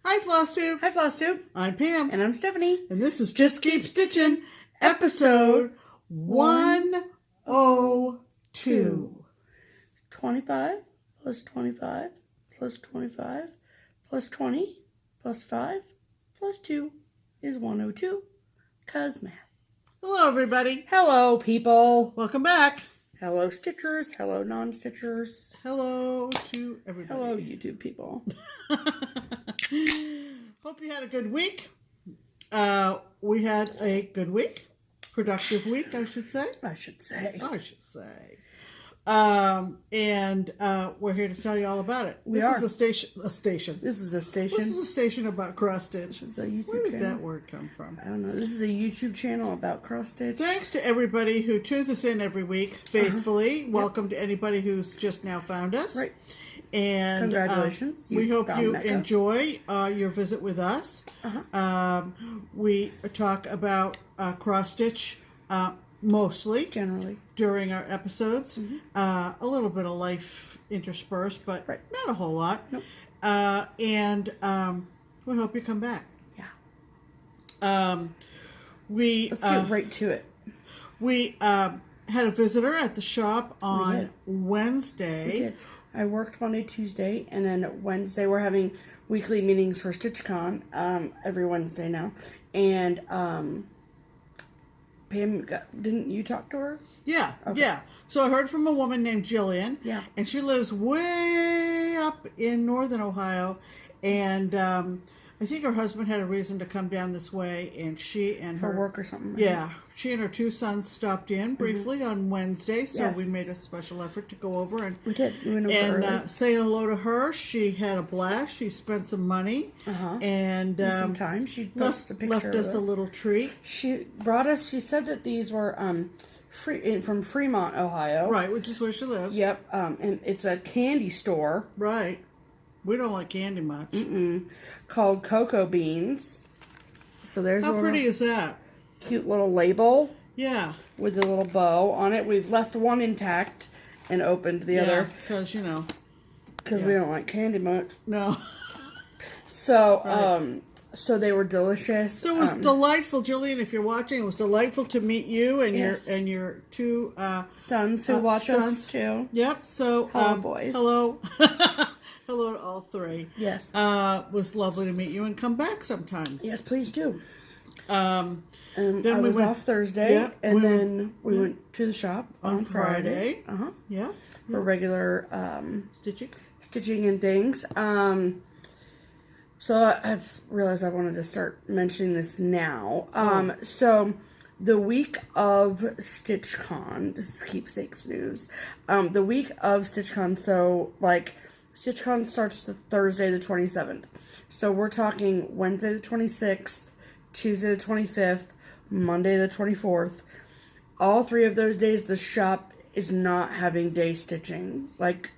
Hi, FlossTube. Hi, FlossTube. I'm Pam. And I'm Stephanie. And this is Just Keep Stitching, episode 102. 25 plus 25 plus 25 plus 20 plus 5 plus 2 is 102. 'Cause math. Hello, everybody. Hello, people. Welcome back. Hello, Stitchers. Hello, non-Stitchers. Hello to everybody. Hello, YouTube people. Hope you had a good week. We had a good week. Productive week, I should say. And we're here to tell you all about it. This is a station. This is a station. This is a station about cross stitch. This is a YouTube Where did channel. that word come from? I don't know. This is a YouTube channel about cross stitch. Thanks to everybody who tunes us in every week faithfully. Welcome to anybody who's just now found us. Right. And congratulations. We hope you enjoy your visit with us. We talk about cross stitch mostly. Generally. During our episodes. A little bit of life interspersed, but not a whole lot. Nope. And we hope you come back. Yeah. Let's get right to it. We had a visitor at the shop on Wednesday. We did. I worked Monday, Tuesday, and then Wednesday we're having weekly meetings for StitchCon every Wednesday now. And Pam, didn't you talk to her? Yeah, yeah. So I heard from a woman named Jillian. Yeah. And she lives way up in northern Ohio. And I think her husband had a reason to come down this way. And she and For her... work or something. Yeah. She and her two sons stopped in briefly on Wednesday. So Yes. we made a special effort to go over. And we did. We went over early. Say hello to her. She had a blast. She spent some money. And some time. She posted a picture left us of a little treat. She brought us, she said that these were from Fremont, Ohio. Right, which is where she lives. Yep. And it's a candy store. Right. We don't like candy much. Called Cocoa Beans. So there's How pretty is that? Cute little label. Yeah. With a little bow on it. We've left one intact and opened the other. Because, you know. Because we don't like candy much. No. So, so they were delicious. So it was delightful, Jillian, if you're watching, it was delightful to meet you and your two sons who watch us too. Yep. So hello, boys. Hello. Hello to all three. Yes. Was lovely to meet you and come back sometime. Yes, please do. Then I was off Thursday, and then we went to the shop on Friday. Yeah. For regular stitching and things. So I've realized I wanted to start mentioning this now. So the week of StitchCon, this is Keepsakes news. The week of StitchCon, so like StitchCon starts the Thursday the 27th. So we're talking Wednesday the 26th, Tuesday the 25th, Monday the 24th. All three of those days the shop is not having day stitching. Like,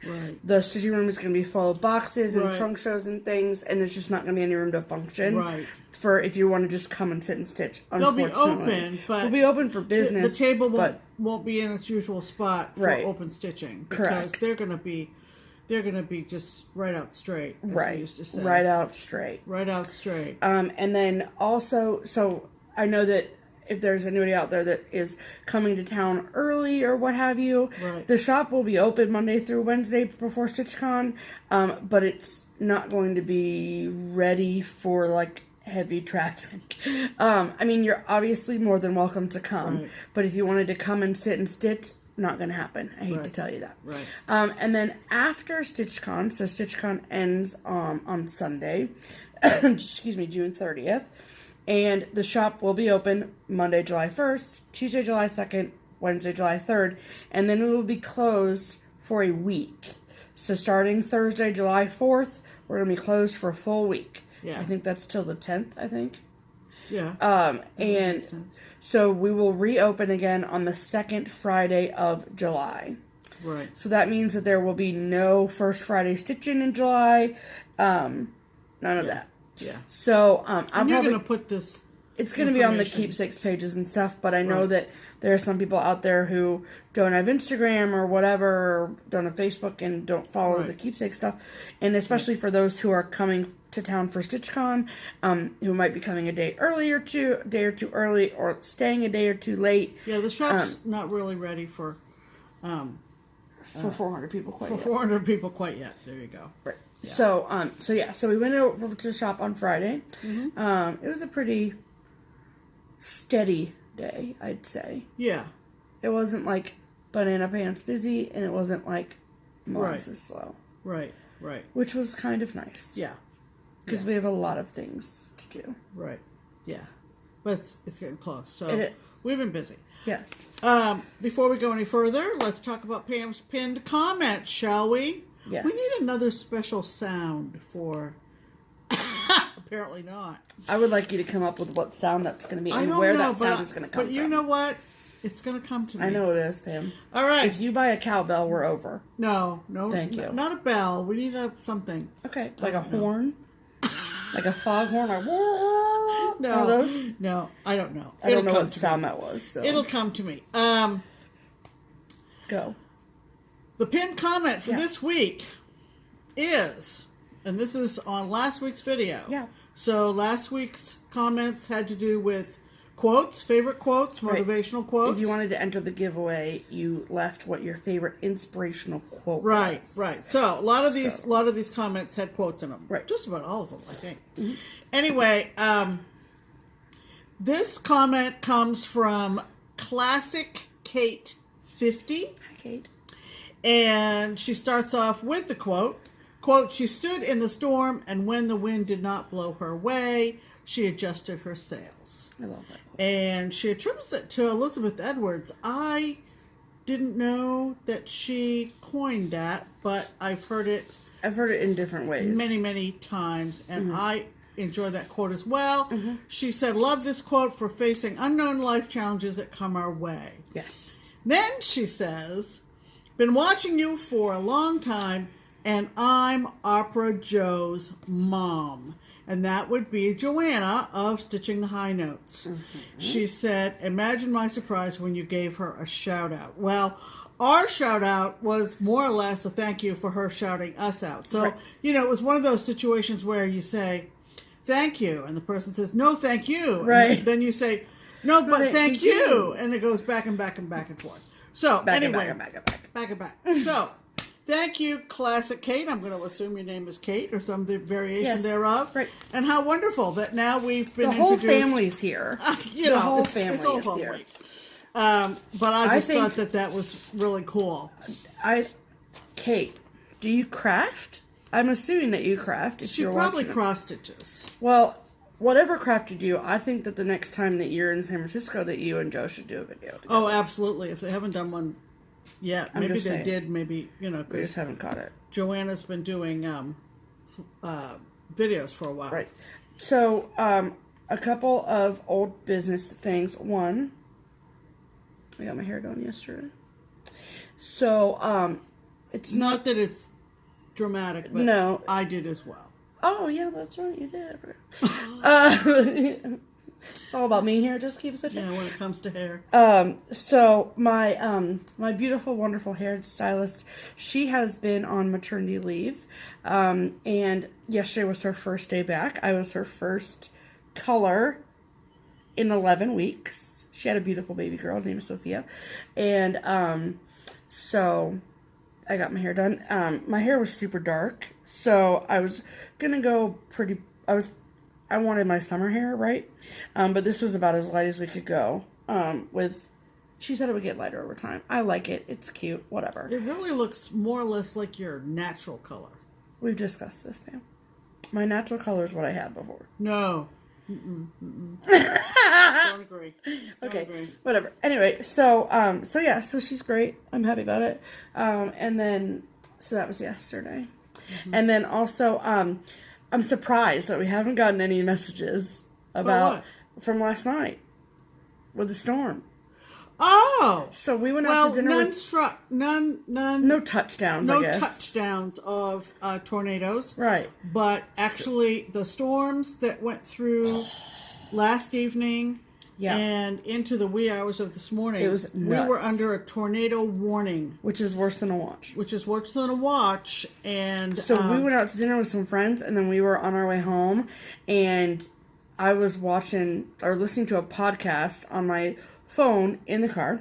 the stitching room is going to be full of boxes and trunk shows and things, and there's just not going to be any room to function. For if you want to just come and sit and stitch. They'll be open, but they'll be open for business. The table won't be in its usual spot for open stitching because they're going to be just right out straight, as we used to say. Right out straight. Right out straight. And then also, so I know that if there's anybody out there that is coming to town early or what have you, the shop will be open Monday through Wednesday before StitchCon, but it's not going to be ready for like heavy traffic. I mean, you're obviously more than welcome to come, but if you wanted to come and sit and stitch, not going to happen. I hate to tell you that. And then after StitchCon, so StitchCon ends on Sunday, excuse me, June 30th. And the shop will be open Monday, July 1st, Tuesday, July 2nd, Wednesday, July 3rd, and then it will be closed for a week. So starting Thursday, July 4th, we're going to be closed for a full week. I think that's till the 10th, I think. And so we will reopen again on the second Friday of July. So that means that there will be no first Friday stitching in July. None of that. So I'm you're probably going to put this. It's going to be on the Keepsakes pages and stuff, but I know that there are some people out there who don't have Instagram or whatever, or don't have Facebook and don't follow the Keepsake stuff. And especially for those who are coming to town for StitchCon, who might be coming a day or two early, or staying a day or two late. Yeah, the shop's not really ready for 400 people quite yet. 400 people quite yet. There you go. Right. Yeah. So we went over to the shop on Friday. It was a pretty steady day, I'd say. Yeah. It wasn't like banana pants busy, and it wasn't like molasses slow. Right. Which was kind of nice. Yeah. Because we have a lot of things to do. Right. Yeah. But it's getting close. So it is. We've been busy. Yes. Before we go any further, let's talk about Pam's pinned comment, shall we? Yes. We need another special sound for... Apparently not. I would like you to come up with what sound that's going to be and where that sound is going to come from. But you know what? It's going to come to me. I know it is, Pam. All right. If you buy a cowbell, we're over. No. Thank you. Not a bell. We need something. Okay. Like a horn? Like a foghorn? Like, no. One of those? No, I don't know. I don't know what sound that was. So. It'll come to me. Go. The pinned comment for this week is, and this is on last week's video. Yeah. So last week's comments had to do with quotes, favorite quotes, motivational quotes. If you wanted to enter the giveaway, you left what your favorite inspirational quote was. Right. So a lot of these comments had quotes in them. Right. Just about all of them, I think. Anyway, this comment comes from Classic Kate 50. Hi, Kate. And she starts off with the quote. Quote, she stood in the storm, and when the wind did not blow her way, she adjusted her sails. I love that quote. And she attributes it to Elizabeth Edwards. I didn't know that she coined that, but I've heard it in different ways. many, many times, and I enjoy that quote as well. She said, love this quote for facing unknown life challenges that come our way. Yes. Then she says, been watching you for a long time, and I'm Opera Joe's mom. And that would be Joanna of Stitching the High Notes. She said, imagine my surprise when you gave her a shout out. Well, our shout out was more or less a thank you for her shouting us out. So, it was one of those situations where you say, thank you. And the person says, no, thank you. Right. And then you say, no, but thank you. And it goes back and back and back and forth. So, back and back. So, thank you, Classic Kate. I'm going to assume your name is Kate or some variation thereof. Right. And how wonderful that now we've been introduced. The whole family's here. The whole family is here. Week. But I just thought that was really cool. Kate, do you craft? I'm assuming that you craft. If you're probably watching cross stitches. Well, whatever craft you do, I think that the next time that you're in San Francisco, that you and Joe should do a video together. Oh, absolutely. If they haven't done one yet, maybe they saying. did. Maybe We just haven't caught it. Joanna's been doing videos for a while. Right. So, a couple of old business things. One, I got my hair done yesterday. So, it's not that it's dramatic, but no, I did as well. Oh, yeah, that's right, you did. It's all about me here, just keep it Yeah, when it comes to hair. So my my beautiful, wonderful hairstylist, she has been on maternity leave, and yesterday was her first day back. I was her first color in 11 weeks. She had a beautiful baby girl named Sophia, and so I got my hair done. My hair was super dark, so I was gonna go pretty. I wanted my summer hair, right? But this was about as light as we could go. She said it would get lighter over time. I like it. It's cute. Whatever. It really looks more or less like your natural color. We've discussed this, Pam. My natural color is what I had before. No. Don't agree. Okay. Whatever. Anyway, so she's great. I'm happy about it. And then, so that was yesterday. And then also, I'm surprised that we haven't gotten any messages about from last night with the storm. Oh, so we went out to dinner. No touchdowns. No I guess. touchdowns of tornadoes. Right, but actually, the storms that went through last evening Yeah. And into the wee hours of this morning. It was nuts. We were under a tornado warning. Which is worse than a watch. Which is worse than a watch. And so we went out to dinner with some friends, and then we were on our way home, and I was watching or listening to a podcast on my phone in the car,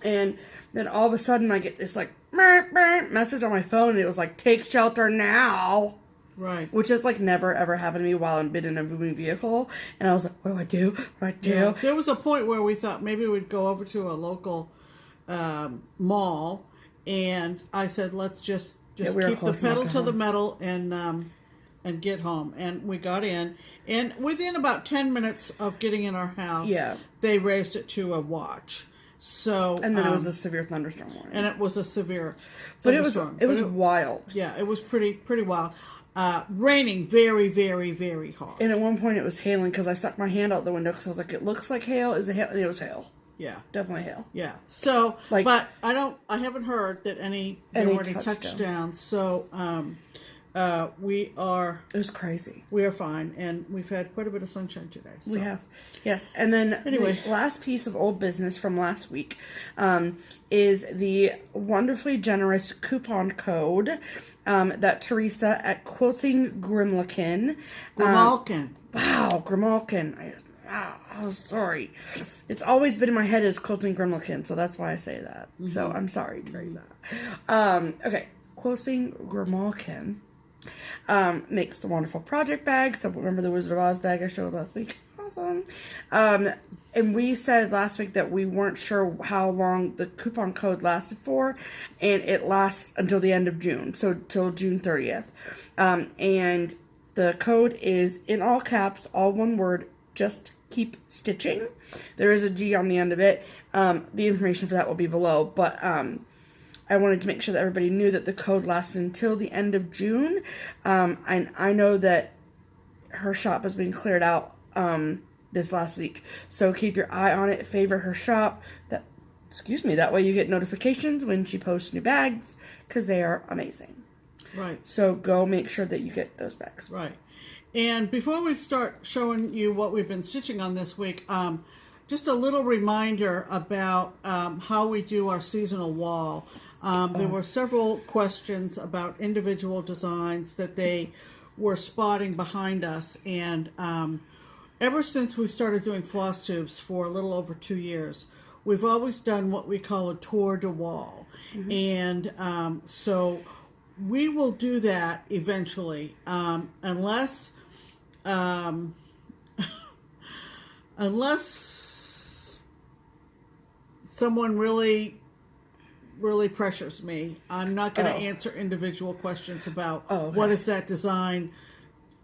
and then all of a sudden I get this like message on my phone, and it was like, take shelter now. Right. Which has like never ever happened to me while I've been in a moving vehicle. And I was like, what do I do? What do I do? Yeah. There was a point where we thought maybe we'd go over to a local mall, and I said, let's just keep the pedal to the metal and get home. And we got in, and within about 10 minutes of getting in our house, they raised it to a watch. So and then it was a severe thunderstorm warning. And it was a severe thunderstorm. But it was wild. Yeah, it was pretty wild. Raining very, very, very hard. And at one point it was hailing because I stuck my hand out the window because I was like, it looks like hail. Is it hail? And it was hail. Yeah. Definitely hail. Yeah. So, like, but I haven't heard that there were any touchdowns. So, we are. It was crazy. We are fine. And we've had quite a bit of sunshine today. So. We have. Yes. And then anyway, the last piece of old business from last week is the wonderfully generous coupon code that Teresa at Quilting Grimalkin. Wow, Grimalkin. Oh, sorry. It's always been in my head as Quilting Grimalkin, so that's why I say that. Mm-hmm. So I'm sorry, Teresa. Okay, Quilting Grimalkin makes the wonderful project bag. So remember the Wizard of Oz bag I showed last week? Awesome. And we said last week that we weren't sure how long the coupon code lasted for, and it lasts until the end of June, so till June 30th. And the code is in all caps, all one word, just keep stitching. There is a G on the end of it. The information for that will be below, but I wanted to make sure that everybody knew that the code lasts until the end of June. And I know that her shop has been cleared out this last week, so keep your eye on it. Favor her shop. That way you get notifications when she posts new bags, because they are amazing. Right. So go make sure that you get those bags. Right. And before we start showing you what we've been stitching on this week, just a little reminder about how we do our seasonal wall. There were several questions about individual designs that they were spotting behind us, and ever since we started doing floss tubes for a little over 2 years, we've always done what we call a tour de wall. Mm-hmm. And so we will do that eventually, unless someone really pressures me. I'm not going to answer individual questions about what is that design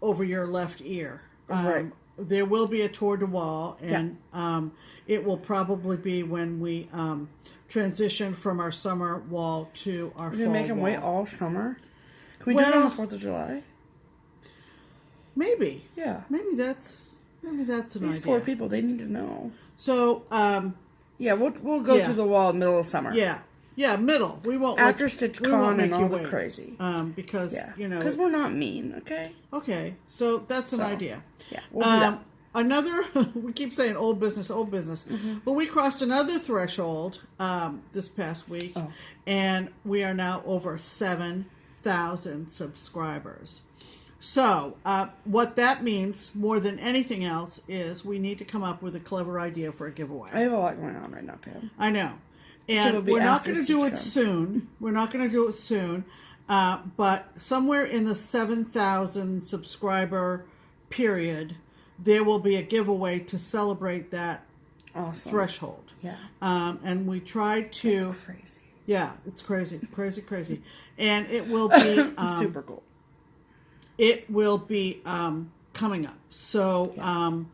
over your left ear. Right. There will be a tour de wall, and it will probably be when we transition from our summer wall to our fall wall. Make them wait all summer? Can we do it on the 4th of July? Maybe. Yeah. Maybe that's an idea. These poor people, they need to know. So, we'll go through the wall in the middle of summer. Yeah. Yeah, middle. We won't after StitchCon and all the crazy. Because because we're not mean, okay? Okay, so that's an idea. Yeah, we'll do that. Another, we keep saying old business, mm-hmm. But we crossed another threshold this past week, and we are now over 7,000 subscribers. So what that means more than anything else is we need to come up with a clever idea for a giveaway. I have a lot going on right now, Pam. I know. And we're not going to do it soon. We're not going to do it soon. But somewhere in the 7,000 subscriber period, there will be a giveaway to celebrate that threshold. Yeah. And we tried to... It's crazy. Yeah, it's crazy. Crazy. And it will be... super cool. It will be coming up. So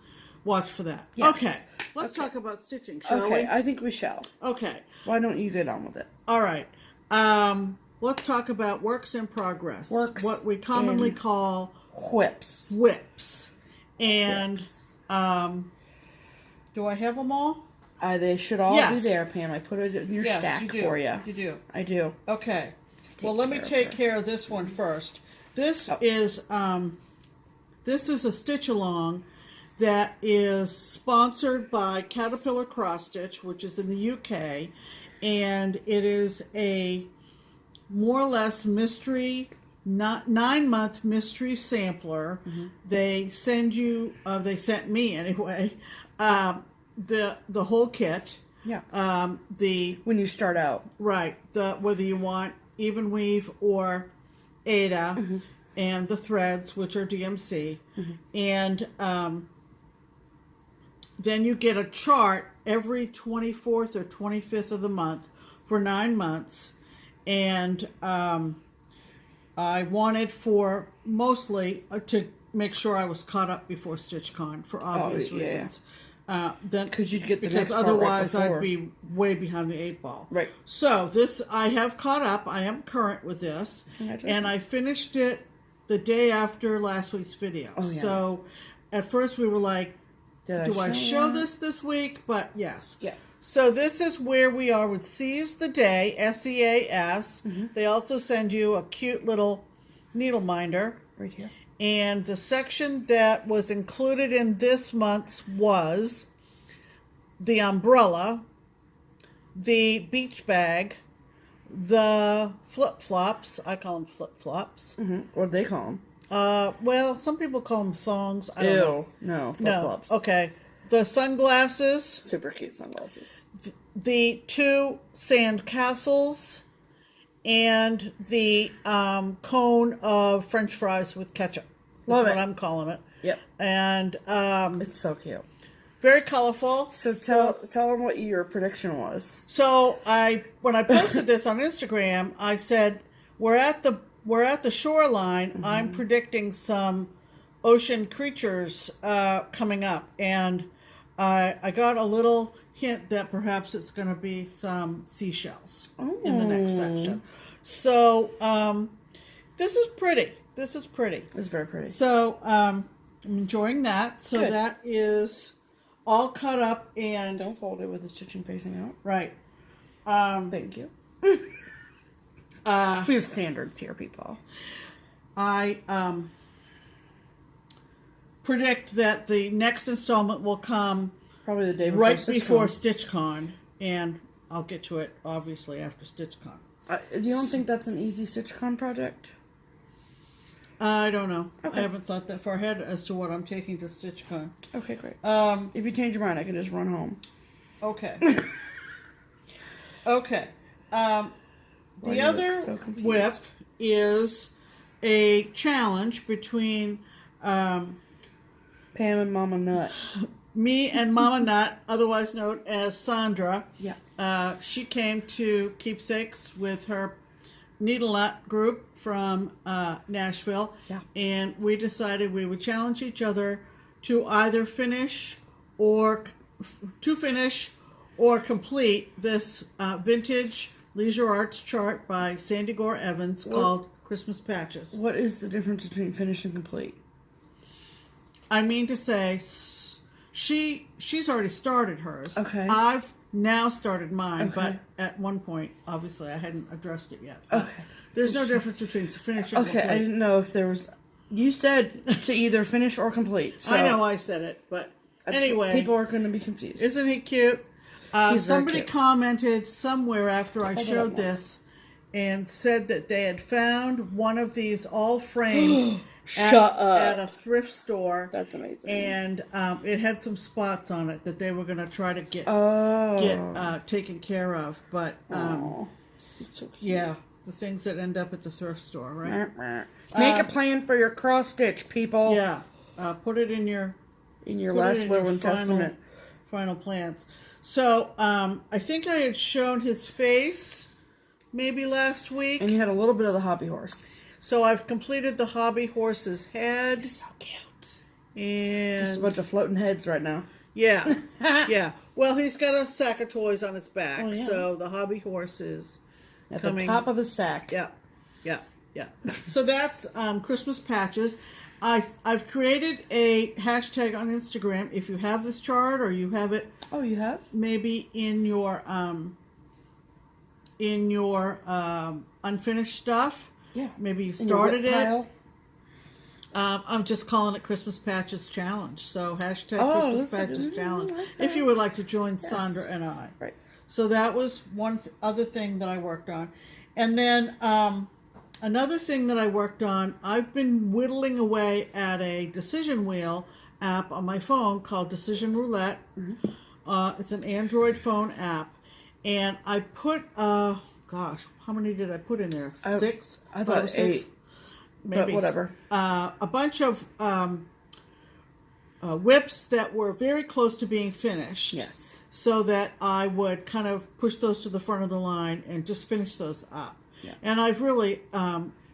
watch for that. Yes. Okay. Let's talk about stitching, shall we? Okay, I think we shall. Okay. Why don't you get on with it? All right. Let's talk about works in progress. What we commonly call whips. And do I have them all? They should all be there, Pam. I put it in your stack for you. You do. I do. Okay. Well, let me take care of this one first. This is a stitch along that is sponsored by Caterpillar Cross Stitch, which is in the UK, and it is a more or less mystery, 9-month mystery sampler. They send you, they sent me anyway, the whole kit. Yeah. When you start out. Right. Whether you want even weave or Ada, and the threads, which are DMC, and then you get a chart every 24th or 25th of the month for 9 months, and I wanted for mostly to make sure I was caught up before StitchCon for obvious reasons. Then because you'd get the because next part otherwise right I'd be way behind the 8 ball. Right. So this I have caught up. I am current with this, and I finished it the day after last week's video. Oh, yeah. So at first we were like, do I show this week? But yes. Yeah. So this is where we are with Seize the Day, SEAS. They also send you a cute little needle minder. Right here. And the section that was included in this month's was the umbrella, the beach bag, the flip-flops. I call them flip-flops. What do they call them? Well, some people call them thongs. I don't know. No, flip-flops. No, okay. The sunglasses. Super cute sunglasses. The 2 sand castles. And the cone of French fries with ketchup. That's what I'm calling it. Yep. And it's so cute. Very colorful. So tell them what your prediction was. So when I posted this on Instagram, I said we're at the shoreline. I'm predicting some ocean creatures coming up, and I got a little hint that perhaps it's going to be some seashells in the next section. So this is pretty. It's very pretty. So I'm enjoying that. So Good. that is all cut up, and don't fold it with the stitching facing out. Right. Thank you. We have standards here, people. I predict that the next installment will come probably the day before right before StitchCon, and I'll get to it obviously after StitchCon. You don't think that's an easy StitchCon project? I don't know. Okay. I haven't thought that far ahead as to what I'm taking to StitchCon. Okay, great. If you change your mind, I can just run home. Okay. Okay. The other whip is a challenge between Pam and Mama Nut. Me and Mama Nut, otherwise known as Sandra. Yeah. She came to Keepsakes with her needle nut group from Nashville. Yeah. And we decided we would challenge each other to either finish or complete this vintage Leisure Arts chart by Sandy Gore Evans called Christmas Patches. What is the difference between finish and complete? I mean to say, she's already started hers. Okay. I've now started mine, Okay. but at one point, obviously, I hadn't addressed it yet. Okay. There's no difference between finish and complete. I didn't know if there was... You said to either finish or complete. So I know I said it, but anyway. People are going to be confused. Isn't he cute? Somebody cute. commented somewhere after I showed this and said that they had found one of these all framed at a thrift store. That's amazing. And it had some spots on it that they were going to try to get taken care of. But so yeah, the things that end up at the thrift store, right? Make a plan for your cross stitch, people. Yeah, put it in your last will and testament. Final plans. So I think I had shown his face maybe last week. And you had a little bit of the hobby horse. So I've completed the hobby horse's head. So cute. And just a bunch of floating heads right now. Yeah. Yeah. Well, he's got a sack of toys on his back. Oh, yeah. So the hobby horse is at coming. the top of the sack. Yeah. Yeah. Yeah. So that's Christmas patches. I've created a hashtag on Instagram. If you have this chart or you have it. Oh, you have? Maybe in your unfinished stuff. Yeah. Maybe you started it. I'm just calling it Christmas Patches Challenge. So hashtag Christmas Patches Challenge. If you would like to join Sandra and I. Right. So that was one other thing that I worked on. And then another thing that I worked on, I've been whittling away at a decision wheel app on my phone called Decision Roulette. It's an Android phone app. And I put, gosh, how many did I put in there? 6? I thought 8. Maybe. But whatever. A bunch of whips that were very close to being finished. Yes. So that I would kind of push those to the front of the line and just finish those up. Yeah. And I've really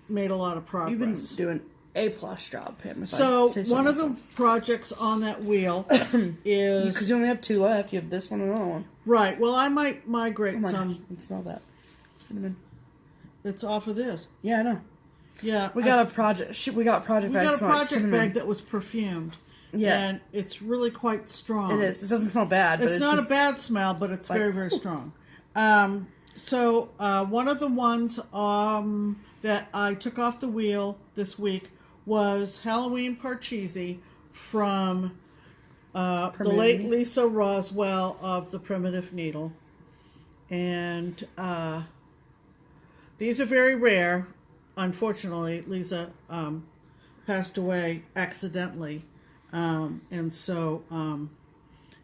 made a lot of progress. You've been doing A+ job, Pam. So one of the projects on that wheel is... Because you only have 2 left. You have this one and another one. Right. Well, I might migrate some... Gosh, I can smell that. Cinnamon. It's off of this. Yeah, I know. Yeah. We got a project... We got a project bag. We got a project bag that was perfumed. Yeah. And it's really quite strong. It is. It doesn't smell bad. But it's not just a bad smell, but it's very, very strong. So one of the ones that I took off the wheel this week was Halloween Parcheesi from the late Lisa Roswell of the Primitive Needle. And these are very rare. Unfortunately, Lisa passed away accidentally. And so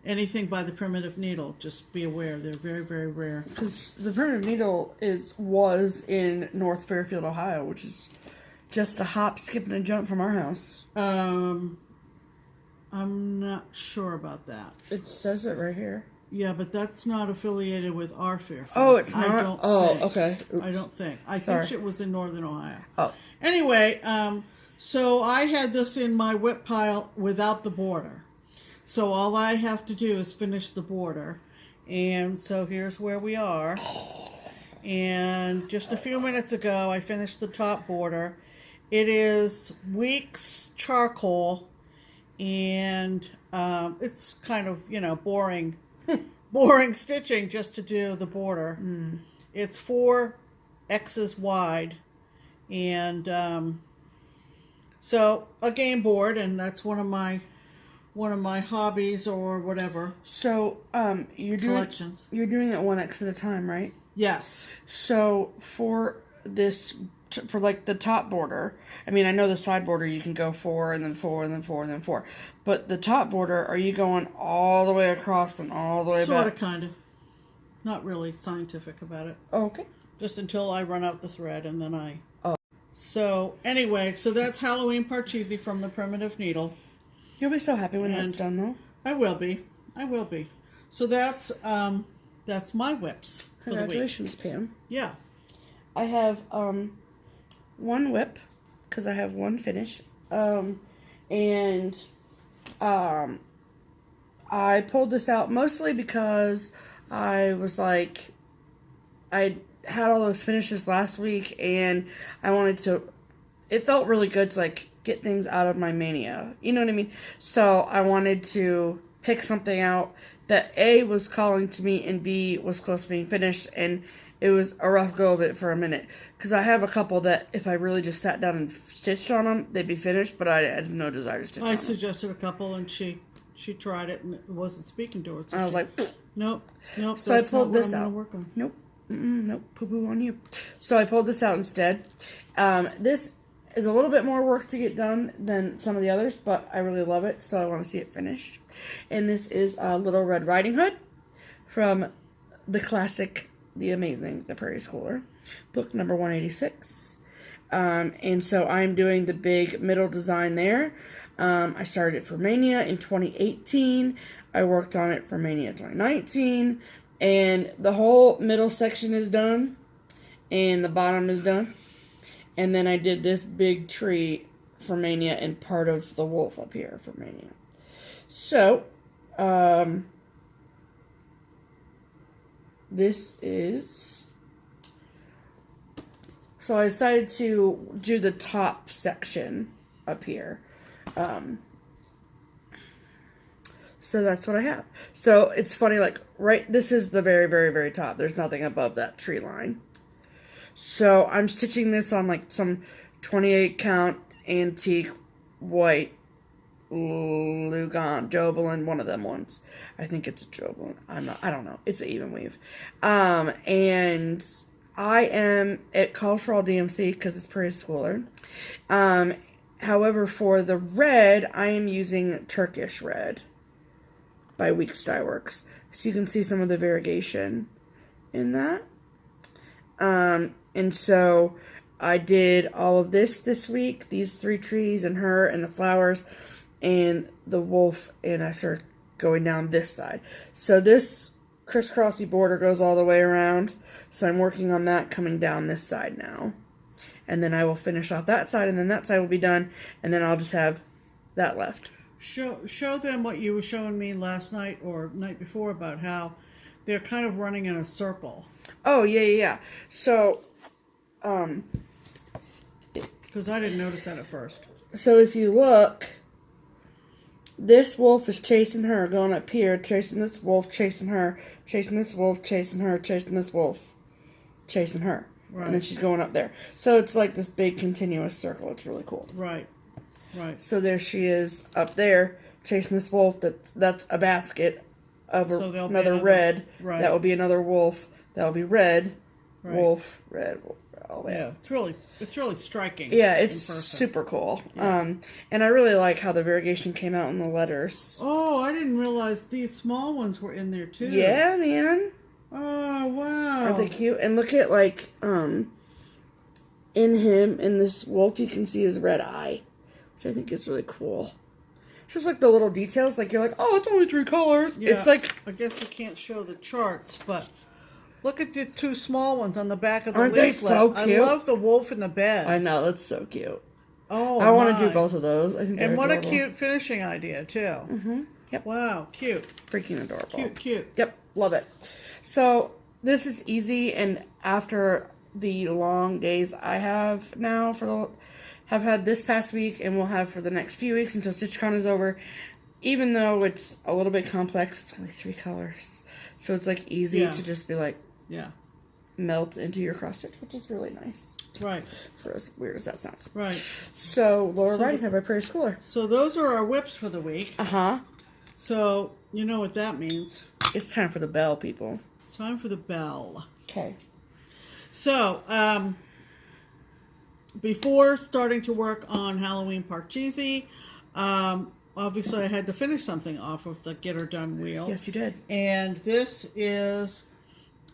anything by the Primitive Needle, just be aware, they're very, very rare. Because the Primitive Needle was in North Fairfield, Ohio, which is just a hop, skip, and a jump from our house. I'm not sure about that. It says it right here. Yeah, but that's not affiliated with our Fairfield. Oh, it's not? Okay. Oops. I don't think. I think it was in Northern Ohio. Oh. Anyway, so I had this in my whip pile without the border. So all I have to do is finish the border. And so here's where we are. And just a few minutes ago, I finished the top border. It is Weeks charcoal. And it's kind of, boring stitching just to do the border. It's 4 X's wide. And so a game board, and that's one of my hobbies or whatever. So you're collections. You're doing it 1 X at a time, right? Yes. So for this, for like the top border, I mean, I know the side border you can go 4 and then 4 and then 4 and then 4, but the top border, are you going all the way across and all the way back? Sort of, kind of. Not really scientific about it. Oh, okay. Just until I run out the thread, and then I. Oh. So anyway, so that's Halloween Parcheesi from the Primitive Needle. You'll be so happy when that's done, though. I will be. So that's my whips. Congratulations, Pam. Yeah. I have 1 whip because I have 1 finish, and I pulled this out mostly because I was like, I had all those finishes last week, and I wanted to. It felt really good to like get things out of my mania. You know what I mean? So I wanted to pick something out that A was calling to me and B was close to being finished, and it was a rough go of it for a minute. Because I have a couple that if I really just sat down and stitched on them, they'd be finished, but I had no desire to stitch on them. I suggested a couple, and she tried it, and it wasn't speaking to her. So I was like, nope. So I pulled this out. Work on. Nope, poo-poo on you. So I pulled this out instead. This is a little bit more work to get done than some of the others, but I really love it, so I want to see it finished. And this is Little Red Riding Hood from the classic, the amazing, The Prairie Schooler, book number 186. And so I'm doing the big middle design there. I started it for Mania in 2018. I worked on it for Mania 2019. And the whole middle section is done. And the bottom is done. And then I did this big tree for Mania and part of the wolf up here for Mania. So, this is... So I decided to do the top section up here. So that's what I have. So it's funny, like, this is the very, very, very top. There's nothing above that tree line. So I'm stitching this on, like, some 28 count antique white Lugan, Jobelin, one of them ones. I think it's a Jobelin. I don't know. It's an even weave. And it calls for all DMC because it's preschooler. However, for the red, I am using Turkish red by Weeks Dye Works. So you can see some of the variegation in that. And so I did all of this week, these 3 trees and her and the flowers and the wolf, and I started going down this side. So this crisscrossy border goes all the way around. So I'm working on that coming down this side now. And then I will finish off that side, and then that side will be done, and then I'll just have that left. Show them what you were showing me last night or night before about how they're kind of running in a circle. Oh, yeah. So, because I didn't notice that at first. So if you look, this wolf is chasing her, going up here, chasing this wolf, chasing her, chasing this wolf, chasing her, chasing this wolf, chasing her. Right. And then she's going up there. So it's like this big continuous circle. It's really cool. Right. So there she is up there, chasing this wolf. That's a basket of another red. Right. That will be another wolf. That will be red, wolf, red, wolf. All that. Yeah, it's really striking. Yeah, it's super cool. Yeah. And I really like how the variegation came out in the letters. Oh, I didn't realize these small ones were in there too. Yeah, man. Oh, wow. Aren't they cute? And look at, like, in this wolf, you can see his red eye, which I think is really cool. It's just, like, the little details. Like, you're like, oh, it's only 3 colors. Yeah, it's like... I guess we can't show the charts, but look at the 2 small ones on the back of the leaflet. Aren't they so cute? I love the wolf in the bed. I know, that's so cute. Oh, I want to do both of those. I think and what adorable. A cute finishing idea, too. Mm-hmm. Yep. Wow, cute. Freaking adorable. Cute. Yep, love it. So, this is easy, and after the long days I have now, have had this past week, and will have for the next few weeks until StitchCon is over, even though it's a little bit complex, it's only 3 colors. So it's like easy to just be like, melt into your cross stitch, which is really nice. Right. For as weird as that sounds. Right. So, Laura Writing Hood by Prairie Schooler. So those are our whips for the week. Uh-huh. So, you know what that means. It's time for the bell, people. It's time for the bell. Okay. So, before starting to work on Halloween Parcheesi, obviously I had to finish something off of the Get Her Done wheel. Yes, you did. And this is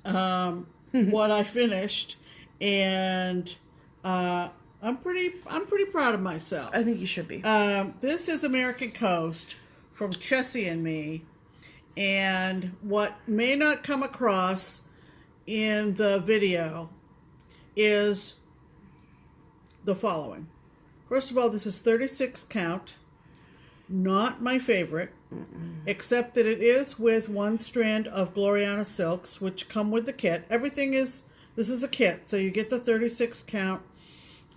what I finished, and I'm pretty proud of myself. I think you should be. This is American Coast from Chessie and me, and what may not come across in the video is the following. First of all, this is 36 count, not my favorite, except that it is with 1 strand of Gloriana silks, which come with the kit. This is a kit, so you get the 36 count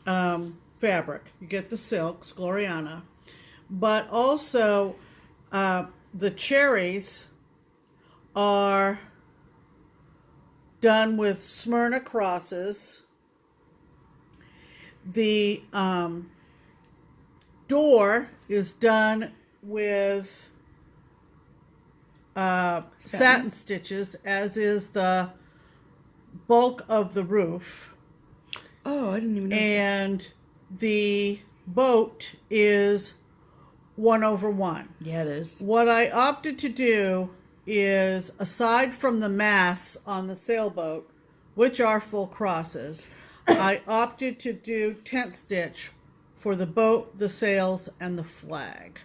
fabric. You get the silks, Gloriana, but also the cherries are done with Smyrna crosses. The door is done with satin stitches, as is the bulk of the roof. Oh, I didn't even know. And the boat is 1/1. Yeah, it is. What I opted to do is, aside from the masts on the sailboat, which are full crosses, I opted to do tent stitch for the boat, the sails, and the flag.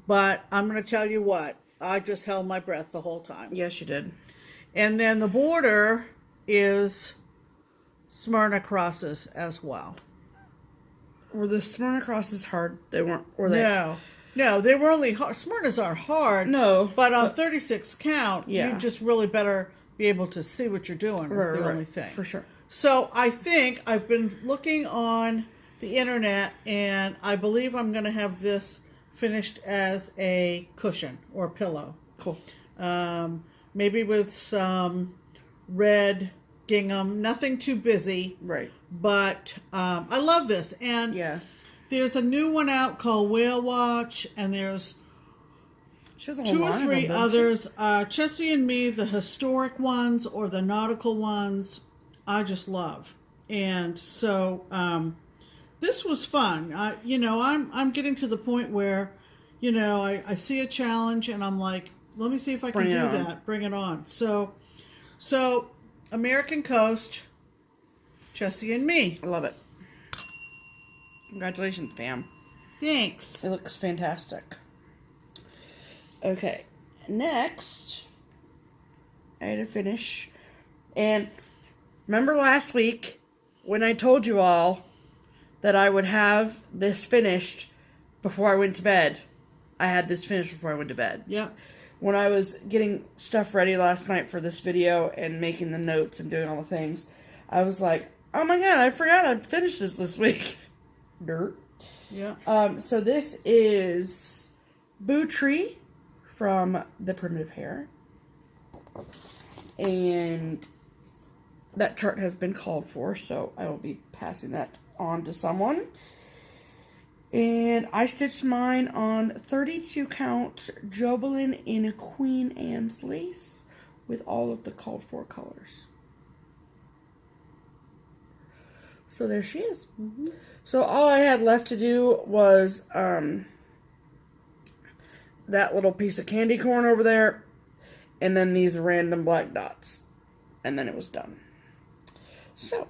But I'm going to tell you what, I just held my breath the whole time. Yes, you did. And then the border is Smyrna crosses as well. Were the Smyrna crosses hard? They weren't, were they? No, they were only hard. Smyrnas are hard. No. But on 36 count, you just really better be able to see what you're doing. That's the only thing. For sure. So I think I've been looking on the internet, and I believe I'm going to have this finished as a cushion or pillow. Cool. Maybe with some red gingham. Nothing too busy. Right. But I love this. And There's a new one out called Whale Watch, and there's She has a 2 or line of 3 them, others. Chessie and Me, the historic ones or the nautical ones, I just love. And so this was fun. I'm getting to the point where, I see a challenge and I'm like, let me see if I can do that. Bring it on. So American Coast, Chessie and Me. I love it. Congratulations, Pam. Thanks. It looks fantastic. Okay, next, I had to finish. And remember last week when I told you all that I would have this finished before I went to bed? I had this finished before I went to bed. Yep. When I was getting stuff ready last night for this video and making the notes and doing all the things, I was like, oh my god, I forgot I'd finished this week. Dirt. Yeah. So this is Boo Tree from the Primitive Hare. And that chart has been called for, so I will be passing that on to someone. And I stitched mine on 32 count Jobelin in Queen Anne's lace with all of the called for colors. So there she is. Mm-hmm. So all I had left to do was that little piece of candy corn over there, and then these random black dots, and then it was done. So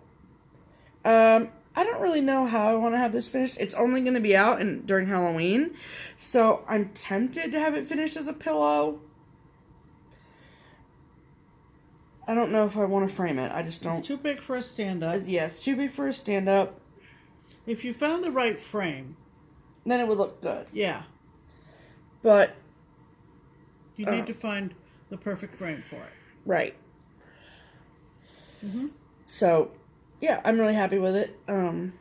I don't really know how I want to have this finished. It's only going to be out during Halloween, so I'm tempted to have it finished as a pillow. I don't know if I want to frame it. I just don't. It's too big for a stand-up. Yeah, it's too big for a stand-up. If you found the right frame, then it would look good. Yeah. But you need to find the perfect frame for it. Right. Mm-hmm. So, yeah, I'm really happy with it. And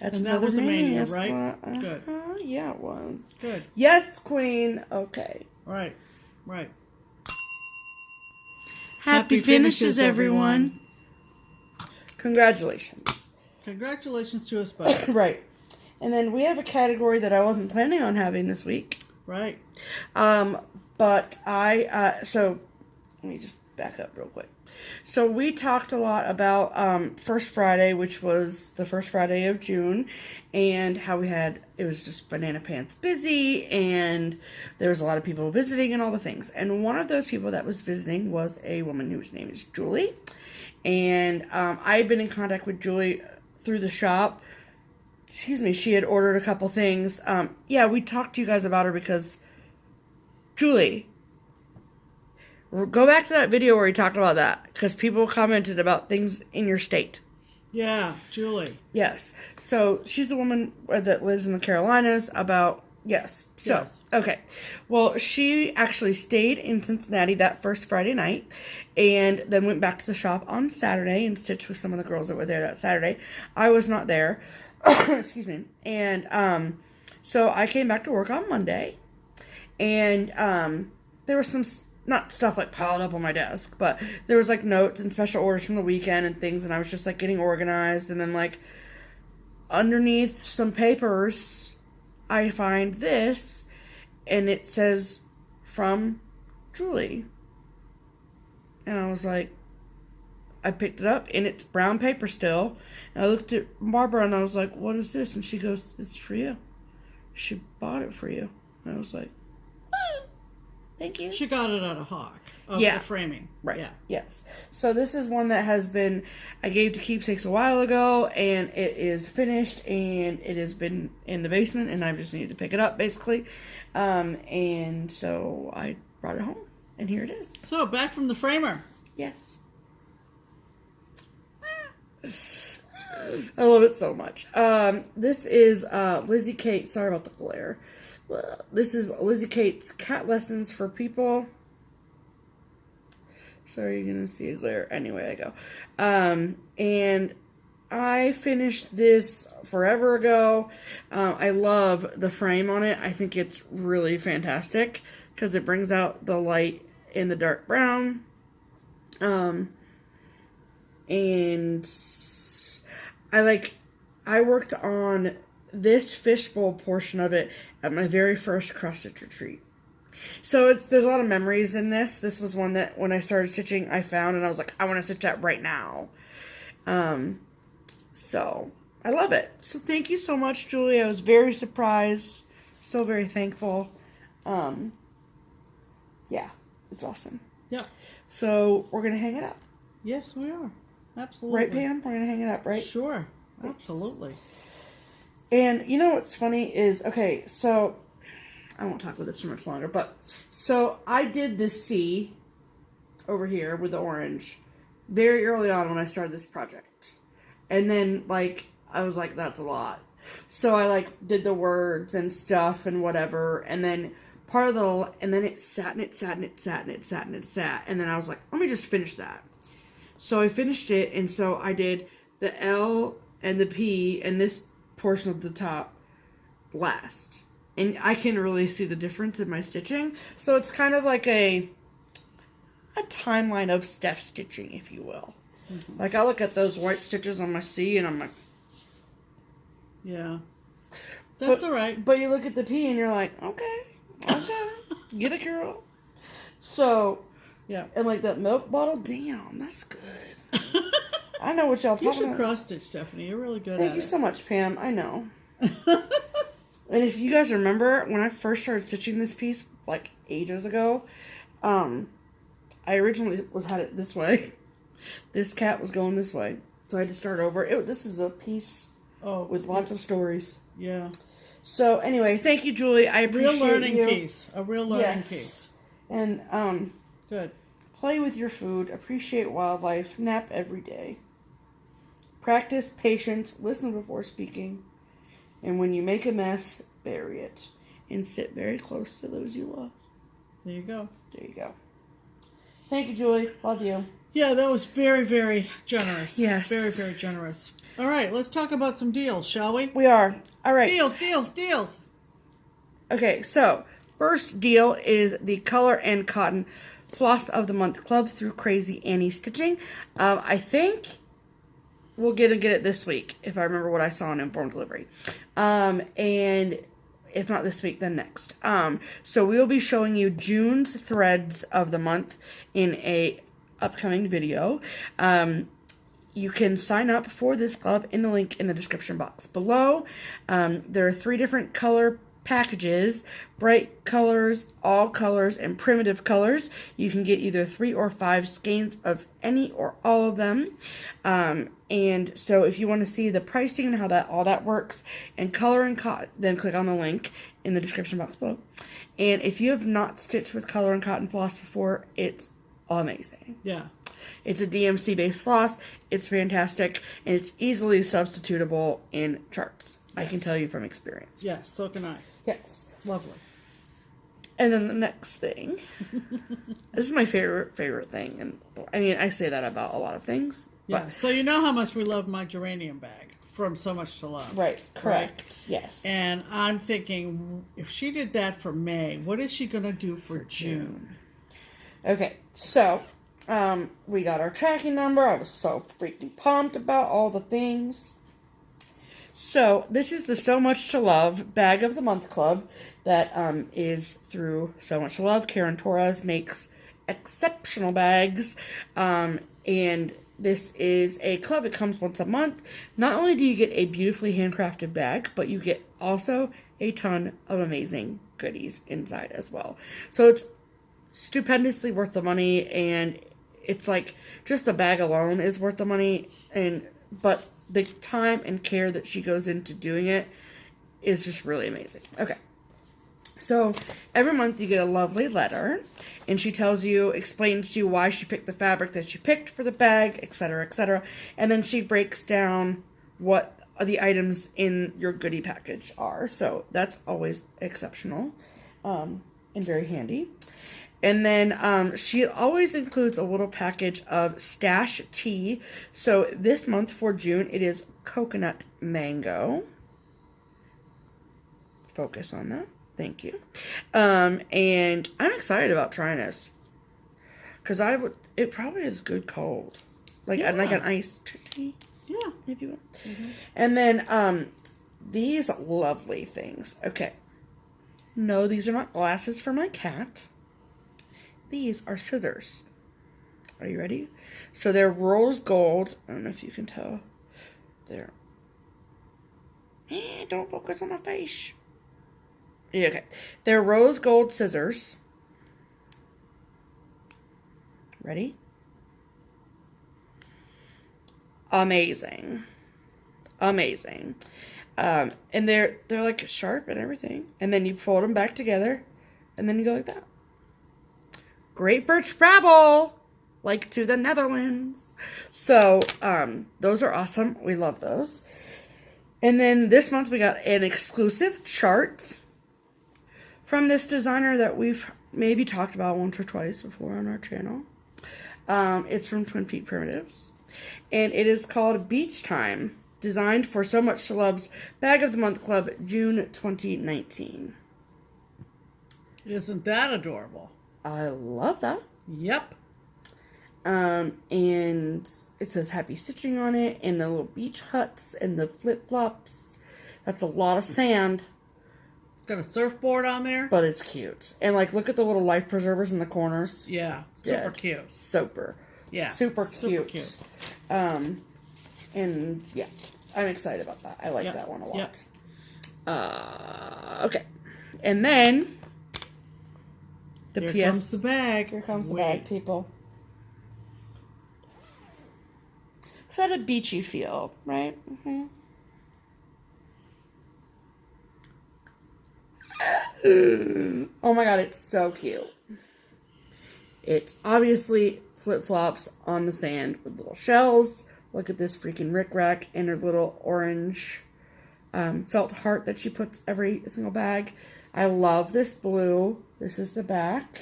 that was a mania, right? Good. Yeah, it was. Good. Yes, Queen. Okay. Right. Happy finishes, everyone. Congratulations. Congratulations to us both. Right. And then we have a category that I wasn't planning on having this week. Right. But so let me just back up real quick. So we talked a lot about First Friday, which was the first Friday of June, and how it was just banana pants busy, and there was a lot of people visiting and all the things. And one of those people that was visiting was a woman whose name is Julie. And I had been in contact with Julie through the shop. Excuse me, she had ordered a couple things. Yeah, we talked to you guys about her because Julie, go back to that video where we talked about that, because people commented about things in your state. Yeah, Julie. Yes. So she's a woman that lives in the Carolinas. Yes. So, yes. Okay. Well, she actually stayed in Cincinnati that first Friday night and then went back to the shop on Saturday and stitched with some of the girls that were there that Saturday. I was not there. Excuse me. And so I came back to work on Monday, and there was some, not stuff like piled up on my desk, but there was like notes and special orders from the weekend and things, and I was just like getting organized, and then like underneath some papers I find this, and it says from Julie. And I was like, I picked it up, and it's brown paper still. And I looked at Barbara, and I was like, what is this? And she goes, it's for you. She bought it for you. And I was like, oh, thank you. She got it at a Hawk of the framing. Right. Yeah. Yes. So this is one that I gave to Keepsakes a while ago, and it is finished, and it has been in the basement, and I just needed to pick it up, basically. And so I brought it home, and here it is. So, back from the framer. Yes. I love it so much. This is Lizzie Kate. Sorry about the glare. This is Lizzie Kate's Cat Lessons for People. Sorry, you're gonna see a glare. Anyway, I go. And I finished this forever ago. I love the frame on it. I think it's really fantastic because it brings out the light in the dark brown. And I worked on this fishbowl portion of it at my very first cross-stitch retreat. So there's a lot of memories in this. This was one that when I started stitching, I found, and I was like, I want to stitch that right now. So I love it. So thank you so much, Julie. I was very surprised. So very thankful. Yeah, it's awesome. Yep. So we're going to hang it up. Yes, we are. Absolutely. Right, Pam? We're going to hang it up, right? Sure. Absolutely. And you know what's funny is, okay, so I won't talk about this too much longer, but so I did this C over here with the orange very early on when I started this project. And then, like, I was like, that's a lot. So I, like, did the words and stuff and whatever, and then part of the, and then it sat and it sat and it sat and it sat and it sat, and then I was like, let me just finish that. So I finished it, and so I did the L and the P and this portion of the top last. And I can really see the difference in my stitching. So it's kind of like a timeline of Steph stitching, if you will. Mm-hmm. Like, I look at those white stitches on my C, and I'm like... Yeah. That's all right. But you look at the P, and you're like, okay. Get it, girl. So... Yeah. And like that milk bottle, damn, that's good. I know what y'all talking about. You should cross stitch, Stephanie. You're really good at it. Thank you so much, Pam. I know. And if you guys remember, when I first started stitching this piece, like ages ago, I originally had it this way. This cat was going this way. So I had to start over. This is a piece with lots of stories. Yeah. So anyway, thank you, Julie. I appreciate you. A real learning piece. And, good. Play with your food. Appreciate wildlife. Nap every day. Practice patience. Listen before speaking. And when you make a mess, bury it. And sit very close to those you love. There you go. There you go. Thank you, Julie. Love you. Yeah, that was very, very generous. Yes. Very, very generous. All right, let's talk about some deals, shall we? We are. All right. Deals. Okay, so first deal is the Color and Cotton Floss of the Month Club through Crazy Annie Stitching. I think we'll get it this week, if I remember what I saw in Informed Delivery. And if not this week, then next. So we'll be showing you June's threads of the month in a upcoming video. You can sign up for this club in the link in the description box below. There are 3 different color packages: bright colors, all colors, and primitive colors. You can get either 3 or 5 skeins of any or all of them. And so if you want to see the pricing and how all that works and Color and Cotton, then click on the link in the description box below. And if you have not stitched with Color and Cotton floss before, it's amazing. Yeah. It's a DMC based floss. It's fantastic, and it's easily substitutable in charts. Yes. I can tell you from experience. Yes, so can I. Yes. Lovely. And then the next thing. This is my favorite thing. And I mean, I say that about a lot of things. Yeah. But, so you know how much we love my geranium bag from SewMuch2Luv. Right. Correct. Right? Yes. And I'm thinking, if she did that for May, what is she going to do for June? Okay. So, we got our tracking number. I was so freaking pumped about all the things. So, this is the SewMuch2Luv Bag of the Month Club that is through SewMuch2Luv. Karen Torres makes exceptional bags. And this is a club. It comes once a month. Not only do you get a beautifully handcrafted bag, but you get also a ton of amazing goodies inside as well. So, it's stupendously worth the money, and it's like just the bag alone is worth the money, but the time and care that she goes into doing it is just really amazing. Okay. So every month you get a lovely letter, and she explains to you why she picked the fabric that she picked for the bag, etc., etc. And then she breaks down what the items in your goodie package are. So that's always exceptional and very handy. And then she always includes a little package of stash tea. So this month for June, it is coconut mango. Focus on that. Thank you. And I'm excited about trying this. Because it probably is good cold. Like an iced tea. Yeah. If you will. Mm-hmm. And then these lovely things. Okay. No, these are not glasses for my cat. These are scissors. Are you ready? So they're rose gold. I don't know if you can tell. There. Don't focus on my face. Yeah, okay. They're rose gold scissors. Ready? Amazing. Amazing. And they're like sharp and everything. And then you fold them back together. And then you go like that. Great for travel. Like to the Netherlands. So, those are awesome. We love those. And then this month we got an exclusive chart from this designer that we've maybe talked about once or twice before on our channel. It's from Twin Peak Primitives. And it is called Beach Time. Designed for SewMuch2Luv's Bag of the Month Club, June 2019. Isn't that adorable? I love that. Yep. And it says happy stitching on it, and the little beach huts and the flip-flops. That's a lot of sand. It's got a surfboard on there. But it's cute. And like, look at the little life preservers in the corners. Yeah. Super cute. Super. Yeah. Super cute. And yeah, I'm excited about that. I like that one a lot. Okay. And then Here comes the bag. Here comes the bag, people. It's at a beachy feel, right? Mm-hmm. Oh my god, it's so cute. It's obviously flip-flops on the sand with little shells. Look at this freaking rickrack and her little orange felt heart that she puts every single bag. I love this blue. This is the back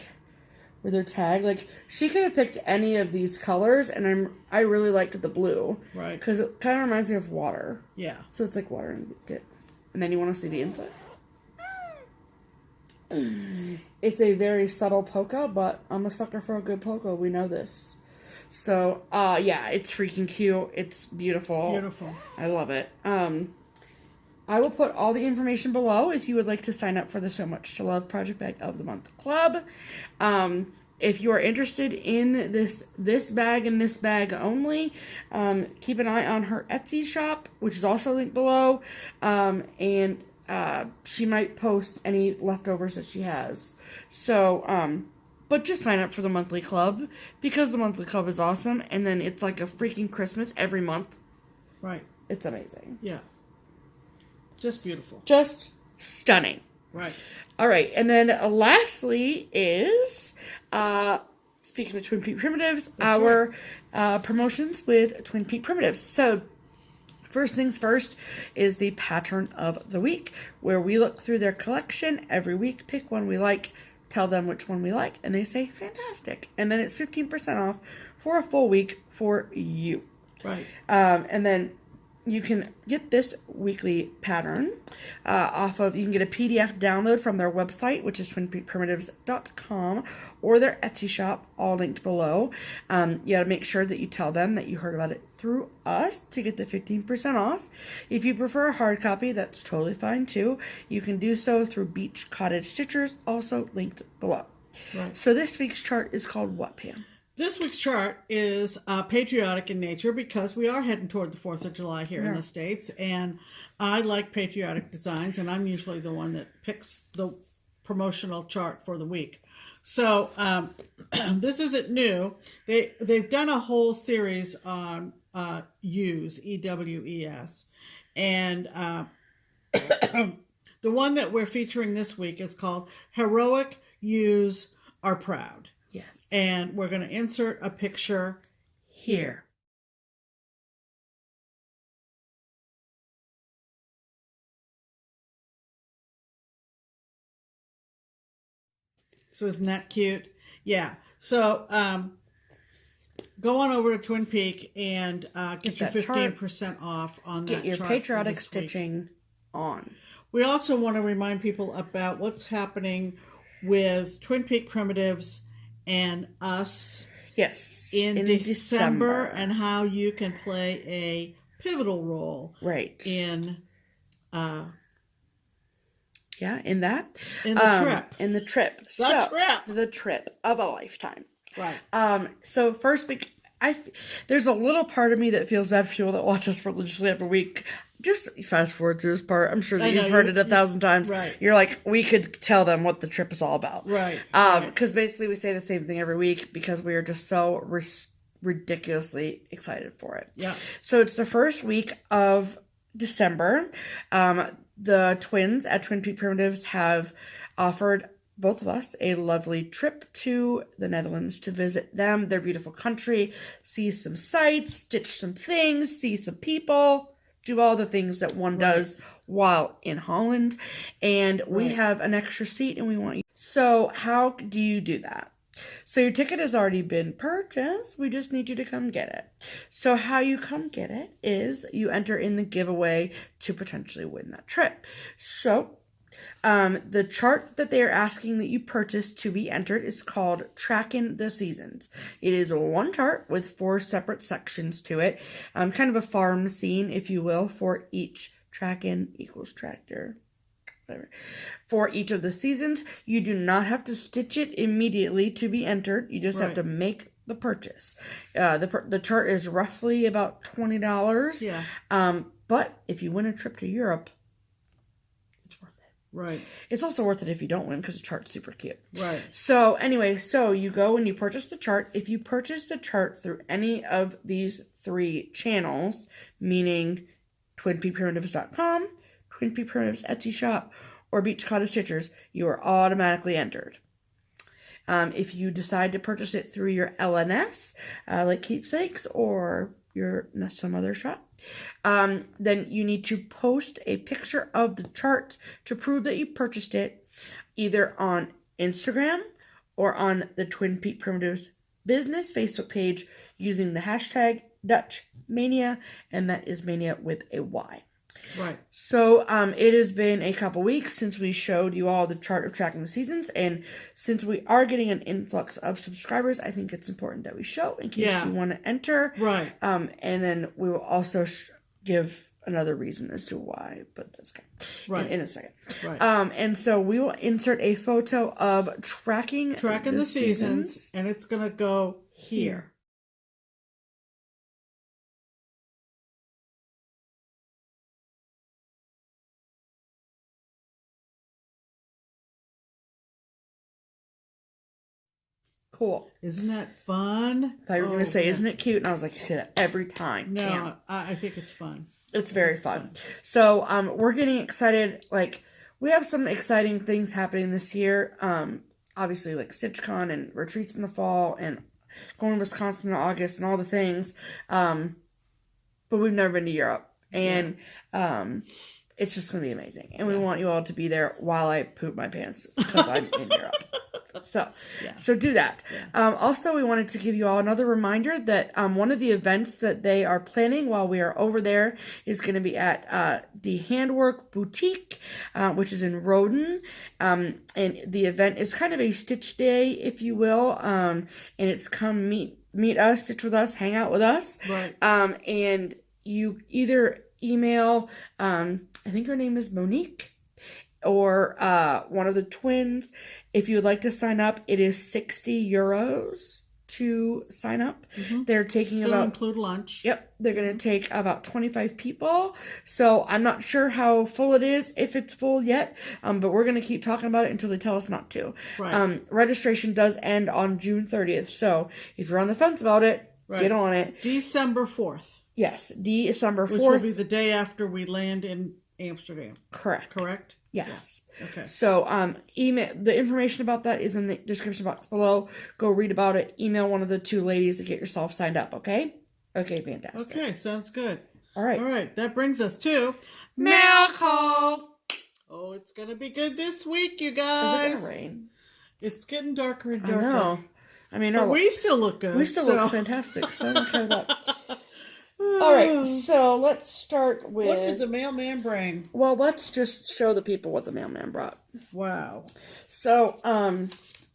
with her tag. Like, she could have picked any of these colors, and I really liked the blue. Right. Because it kind of reminds me of water. Yeah. So it's like water and get. And then you want to see the inside. It's a very subtle polka, but I'm a sucker for a good polka. We know this. So, yeah, it's freaking cute. It's beautiful. Beautiful. I love it. I will put all the information below if you would like to sign up for the SewMuch2Luv Project Bag of the Month Club. If you are interested in this bag and this bag only, keep an eye on her Etsy shop, which is also linked below. And she might post any leftovers that she has. So, but just sign up for the monthly club, because the monthly club is awesome, and then it's like a freaking Christmas every month. Right. It's amazing. Yeah. Just beautiful. Just stunning. Right. All right, and then lastly is, speaking of Twin Peak Primitives, our promotions with Twin Peak Primitives. So, first things first is the pattern of the week, where we look through their collection every week, pick one we like, tell them which one we like, and they say fantastic. And then it's 15% off for a full week for you. Right. And then you can get this weekly pattern you can get a PDF download from their website, which is twinpeakprimitives.com, or their Etsy shop, all linked below. You gotta make sure that you tell them that you heard about it through us to get the 15% off. If you prefer a hard copy, that's totally fine too. You can do so through Beach Cottage Stitchers, also linked below. Right. So this week's chart is called what, Pam? This week's chart is patriotic in nature, because we are heading toward the 4th of July here in the States, and I like patriotic designs, and I'm usually the one that picks the promotional chart for the week. So this isn't new. They've done a whole series on Ewes, E-W-E-S, and the one that we're featuring this week is called Heroic Ewes Are Proud. Yes. And we're going to insert a picture here. So isn't that cute? Yeah. So go on over to Twin Peak and get your 15% off on that chart. Get your patriotic stitching on. We also want to remind people about what's happening with Twin Peak Primitives and us, yes, in December, and how you can play a pivotal role, right, in Yeah, in that. In the trip. In the trip. The trip of a lifetime. Right. So first week, there's a little part of me that feels bad for people that watch us religiously every week. Just fast forward through this part. I'm sure that you've heard it 1,000 times. Right. You're like, we could tell them what the trip is all about. Right. Because basically we say the same thing every week because we are just so ridiculously excited for it. Yeah. So it's the first week of December. The twins at Twin Peak Primitives have offered both of us a lovely trip to the Netherlands to visit them, their beautiful country, see some sights, stitch some things, see some people, do all the things that one does while in Holland. And we have an extra seat and we want you. So how do you do that? So your ticket has already been purchased. We just need you to come get it. So how you come get it is you enter in the giveaway to potentially win that trip. So the chart that they are asking that you purchase to be entered is called Tracking the Seasons. It is one chart with 4 separate sections to it. Kind of a farm scene, if you will, for each tracking equals tractor. Whatever. For each of the seasons, you do not have to stitch it immediately to be entered. You just have to make the purchase. The chart is roughly about $20. Yeah. But if you win a trip to Europe, it's worth it. Right. It's also worth it if you don't win because the chart's super cute. Right. So anyway, so you go and you purchase the chart. If you purchase the chart through any of these 3 channels, meaning twinpeakprimitives.com, Twin Peak Primitives Etsy shop, or Beach Cottage Stitchers, you are automatically entered. If you decide to purchase it through your LNS, like Keepsakes or some other shop, then you need to post a picture of the chart to prove that you purchased it, either on Instagram or on the Twin Peak Primitives business Facebook page using the hashtag DutchMania, and that is mania with a Y. Right. So it has been a couple weeks since we showed you all the chart of tracking the seasons, and since we are getting an influx of subscribers, I think it's important that we show in case you want to enter. Right. And then we will also give another reason as to why, but that's okay. In a second. Right. And so we will insert a photo of tracking the seasons, and it's gonna go here. Cool. Isn't that fun? I thought you were going to say, isn't it cute? And I was like, you say that every time. No, I think it's fun. It's very fun. So, we're getting excited. Like, we have some exciting things happening this year. Obviously, like StitchCon and retreats in the fall and going to Wisconsin in August and all the things. But we've never been to Europe. And it's just going to be amazing. And we want you all to be there while I poop my pants because I'm in Europe. So do that. Yeah. Also, we wanted to give you all another reminder that one of the events that they are planning while we are over there is going to be at the Handwork Boutique, which is in Roden. And the event is kind of a stitch day, if you will. And it's come meet us, stitch with us, hang out with us. Right. And you either email, I think her name is Monique, or one of the twins. If you would like to sign up, it is €60 to sign up. Mm-hmm. They're taking it's about include lunch. Yep, they're going to take about 25 people. So I'm not sure how full it is, if it's full yet. But we're going to keep talking about it until they tell us not to. Right. Registration does end on June 30th. So if you're on the fence about it, get on it. December 4th. Yes, December 4th. Which will be the day after we land in Amsterdam. Correct? Yes. Yeah. Okay. So, email the information about that is in the description box below. Go read about it. Email one of the 2 ladies to get yourself signed up. Okay. Okay. Fantastic. Okay. Sounds good. All right. All right. That brings us to mail call. Oh, it's gonna be good this week, you guys. Is it gonna rain? It's getting darker and darker. I know. I mean, but we still look good. We still look fantastic. So I don't care about. All right, so let's start with... What did the mailman bring? Well, let's just show the people what the mailman brought. Wow. So,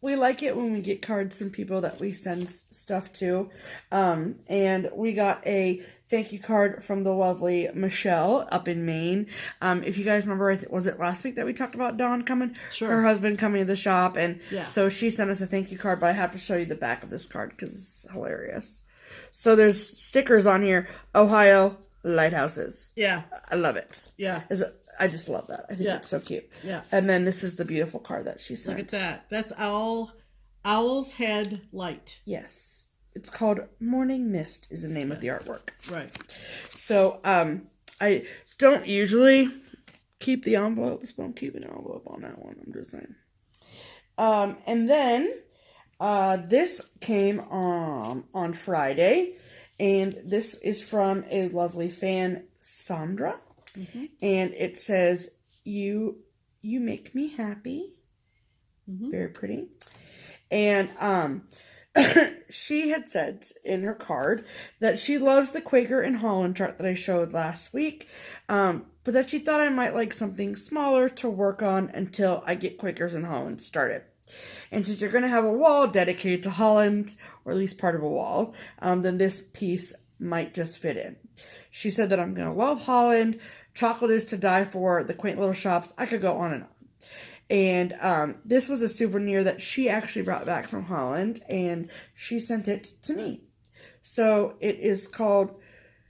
we like it when we get cards from people that we send stuff to. And we got a thank you card from the lovely Michelle up in Maine. If you guys remember, was it last week that we talked about Dawn coming? Sure. Her husband coming to the shop. And yeah. So she sent us a thank you card, but I have to show you the back of this card because it's hilarious. So there's stickers on here. Ohio lighthouses. Yeah. I love it. Yeah. I just love that. I think it's so cute. Yeah. And then this is the beautiful card that she sent. Look at that. That's Owl's Head Light. Yes. It's called Morning Mist is the name of the artwork. Right. So, I don't usually keep the envelopes, but I'm keeping an envelope on that one. I'm just saying. And then, this came on Friday, and this is from a lovely fan, Sandra. Mm-hmm. And it says, you make me happy. Mm-hmm. Very pretty. And she had said in her card that she loves the Quaker and Holland chart that I showed last week, but that she thought I might like something smaller to work on until I get Quakers and Holland started. And since you're going to have a wall dedicated to Holland, or at least part of a wall, then this piece might just fit in. She said that I'm going to love Holland. Chocolate is to die for. The quaint little shops. I could go on and on. And this was a souvenir that she actually brought back from Holland, and she sent it to me. So it is called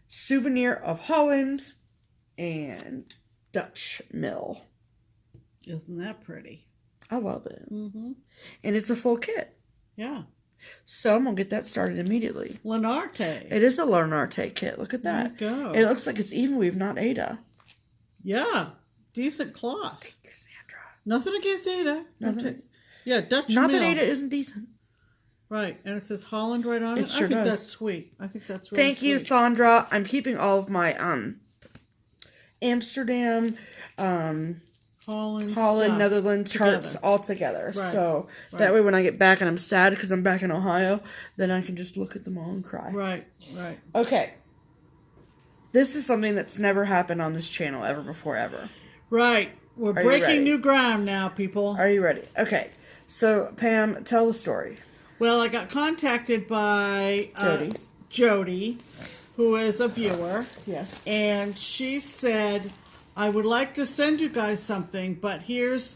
Souvenir of Holland and Dutch Mill. Isn't that pretty? I love it. Mm-hmm. And it's a full kit. Yeah. So I'm going to get that started immediately. Lenarte. It is a Lenarte kit. Look at that. There you go. It looks like it's even weave, not Ada. Yeah. Decent cloth. Thank you, Sandra. Nothing against Ada. Nothing. Yeah, Dutch Not Mill. that Ada isn't decent. Right. And it says Holland right on it. Sure I think does. that's sweet. I think that's really Thank you, sweet. Sandra. I'm keeping all of my Amsterdam, Holland, Netherlands charts all together. Right. So that way when I get back and I'm sad because I'm back in Ohio, then I can just look at them all and cry. Right. Okay. This is something that's never happened on this channel ever before, ever. Right. We're breaking new ground now, people. Are you ready? Okay. So, Pam, tell the story. Well, I got contacted by Jody, who is a viewer. Yes. And she said, I would like to send you guys something, but here's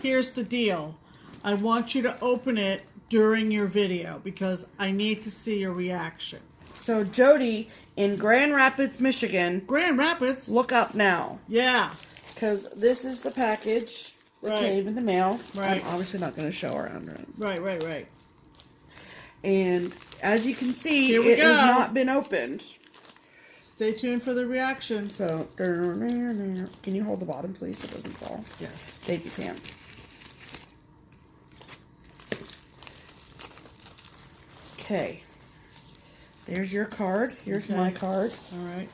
the deal. I want you to open it during your video because I need to see your reaction. So, Jody in Grand Rapids, Michigan. Grand Rapids? Look up now. Yeah. Because this is the package that came in the mail. Right. I'm obviously not going to show around it. Right. And as you can see, Here we it go. has not been opened. Stay tuned for the reaction. So, can you hold the bottom, please, so it doesn't fall? Yes. Thank you, Pam. Okay. There's your card. Here's my card. All right.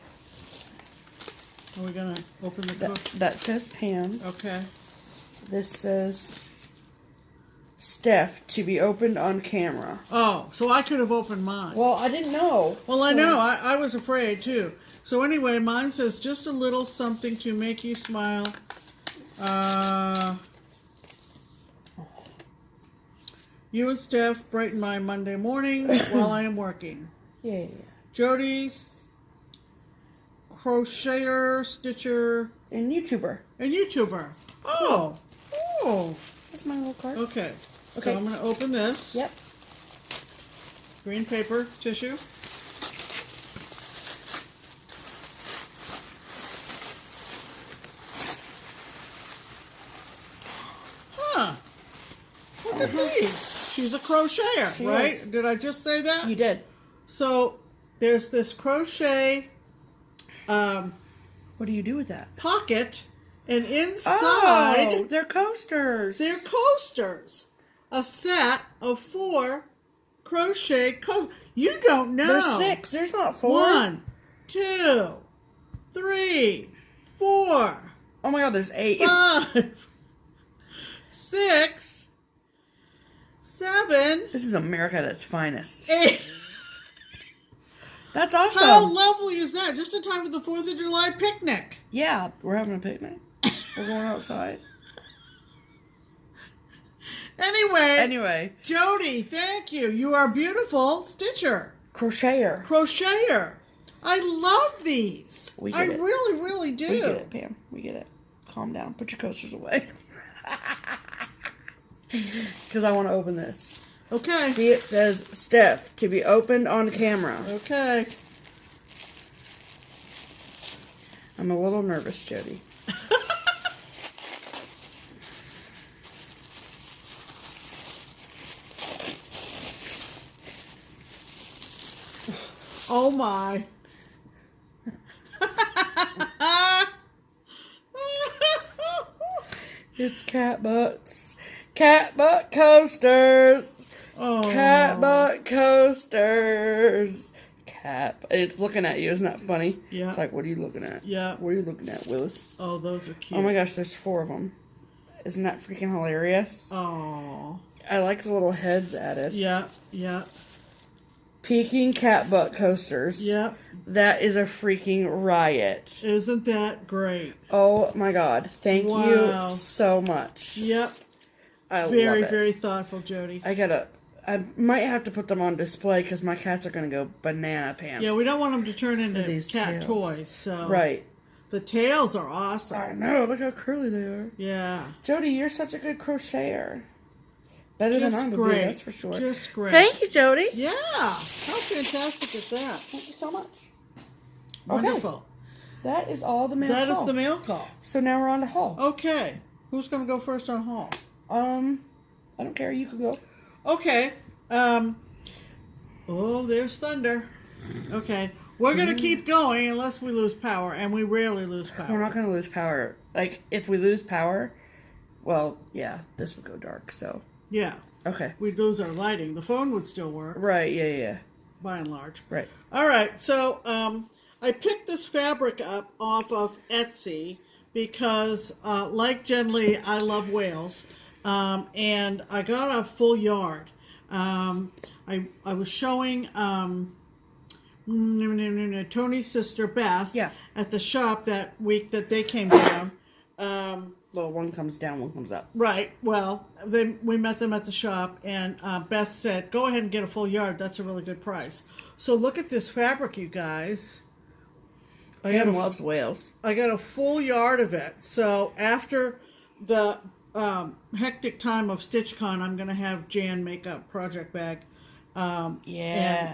Are we going to open the book? That says Pam. Okay. This says Steph to be opened on camera. Oh, so I could have opened mine. Well, I didn't know. Well, I know. I was afraid, too. So anyway, mine says just a little something to make you smile. You and Steph brighten my Monday morning while I am working. Yeah. Jody's crocheter, stitcher, And YouTuber. Oh. Oh. That's my little card. Okay. So I'm going to open this. Yep. Green paper, tissue. Huh. Look at these. She's a crocheter, right? Is. Did I just say that? You did. So there's this crochet What do you do with that? pocket, and inside they're coasters. they're coasters. A set of 4 crochet You don't know. There's 6. There's not 4. 1, 2, 3, 4. Oh my God, there's 8. 5, 6, 7. This is America at its finest. 8. That's awesome. How lovely is that? Just in time for the 4th of July picnic. Yeah, we're having a picnic. We're going outside. Anyway, Jody, thank you. You are a beautiful stitcher. Crocheter. I love these. I really, really do. We get it, Pam. We get it. Calm down. Put your coasters away. Because I want to open this. Okay. See, it says, Steph, to be opened on camera. Okay. I'm a little nervous, Jody. Oh my. It's cat butts. Cat butt coasters. Oh. Cat butt coasters. It's looking at you. Isn't that funny? Yeah. It's like, what are you looking at? Yeah. What are you looking at, Willis? Oh, those are cute. Oh my gosh, there's 4 of them. Isn't that freaking hilarious? Oh. I like the little heads added. Yeah. Peking cat butt coasters. Yep. That is a freaking riot. Isn't that great? Oh my god. Thank you so much. Yep. I love it. Very thoughtful, Jody. I might have to put them on display because my cats are going to go banana pants. Yeah, we don't want them to turn into these cat tails. toys. So Right. The tails are awesome. I know. Look how curly they are. Yeah. Jody, you're such a good crocheter. Better than I'm going to be, that's for sure. Just great. Thank you, Jody. Yeah. How fantastic is that? Thank you so much. Wonderful. Okay. That is all the mail call. That is the mail call. So now we're on to haul. Okay. Who's going to go first on haul? I don't care. You can go. Okay. Oh, there's thunder. Okay. We're going to keep going unless we lose power, and we rarely lose power. We're not going to lose power. Like, if we lose power, well, yeah, this would go dark, so. Yeah. Okay. We'd lose our lighting. The phone would still work. Right, yeah. By and large. Right. All right. So, I picked this fabric up off of Etsy because, like Jen Lee, I love whales. And I got a full yard. I was showing Tony's sister Beth at the shop that week that they came down. Well, one comes down, one comes up. Right. Well, we met them at the shop, and Beth said, "Go ahead and get a full yard. That's a really good price." So look at this fabric, you guys. Pam loves whales. I got a full yard of it. So after the hectic time of StitchCon, I'm going to have Jan make a project bag. And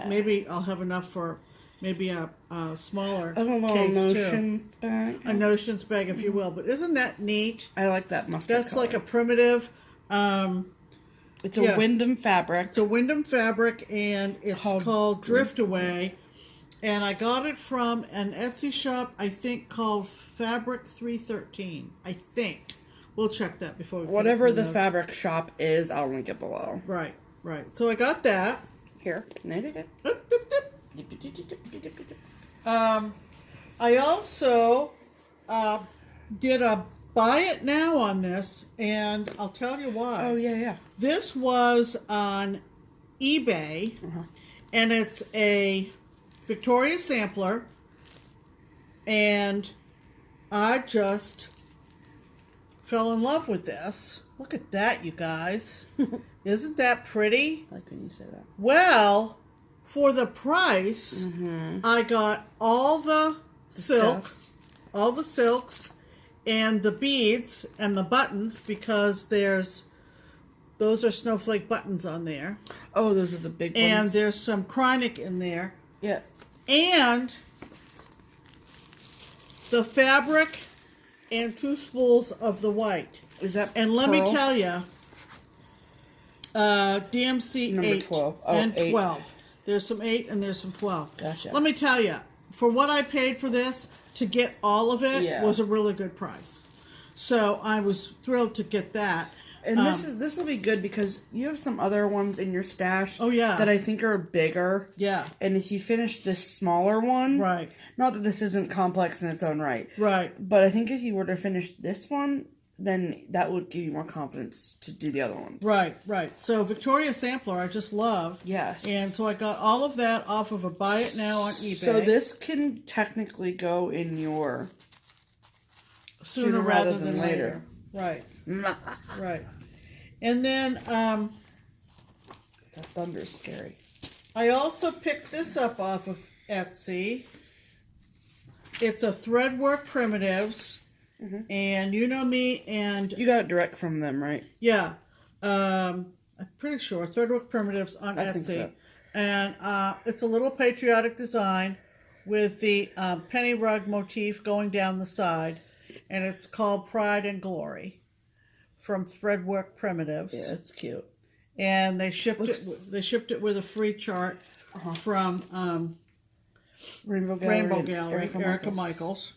maybe I'll have enough for maybe a smaller case too. Bag. A notions bag, if you will. But isn't that neat? I like that mustard That's color. like a primitive. It's a Wyndham fabric. It's a Wyndham fabric, and it's called Drift Away. And I got it from an Etsy shop, I think, called Fabric 313. I think. We'll check that before we Whatever the fabric shop is, I'll link it below. Right. So I got that. Here. I also did a buy it now on this, and I'll tell you why. Oh, yeah. This was on eBay, and it's a Victoria sampler, and I just fell in love with this. Look at that, you guys. Isn't that pretty? I like when you say that. Well, for the price, I got all the silks, and the beads and the buttons, because those are snowflake buttons on there. Oh, those are the big ones. And there's some Krynic in there. Yeah. And the fabric and 2 spools of the white. Is that And let me tell you, DMC Number 8 12. and 8. 12. There's some 8 and there's some 12. Gotcha. Let me tell you, for what I paid for this, to get all of it was a really good price. So I was thrilled to get that. And this will be good because you have some other ones in your stash. Oh, yeah. That I think are bigger. Yeah. And if you finish this smaller one. Right. Not that this isn't complex in its own right. Right. But I think if you were to finish this one, then that would give you more confidence to do the other ones. Right. So Victoria Sampler, I just love. Yes. And so I got all of that off of a buy it now on eBay. So this can technically go in your sooner rather than later. Right. And then That thunder's scary. I also picked this up off of Etsy. It's a Threadwork Primitives. And you know me, and You got it direct from them, right? yeah, I'm pretty sure Threadwork Primitives on I Etsy. think so. And it's a little patriotic design with the penny rug motif going down the side, and it's called Pride and Glory from Threadwork Primitives. Yeah, it's cute. And they shipped it. They shipped it with a free chart from Rainbow Gallery, Erica Michaels.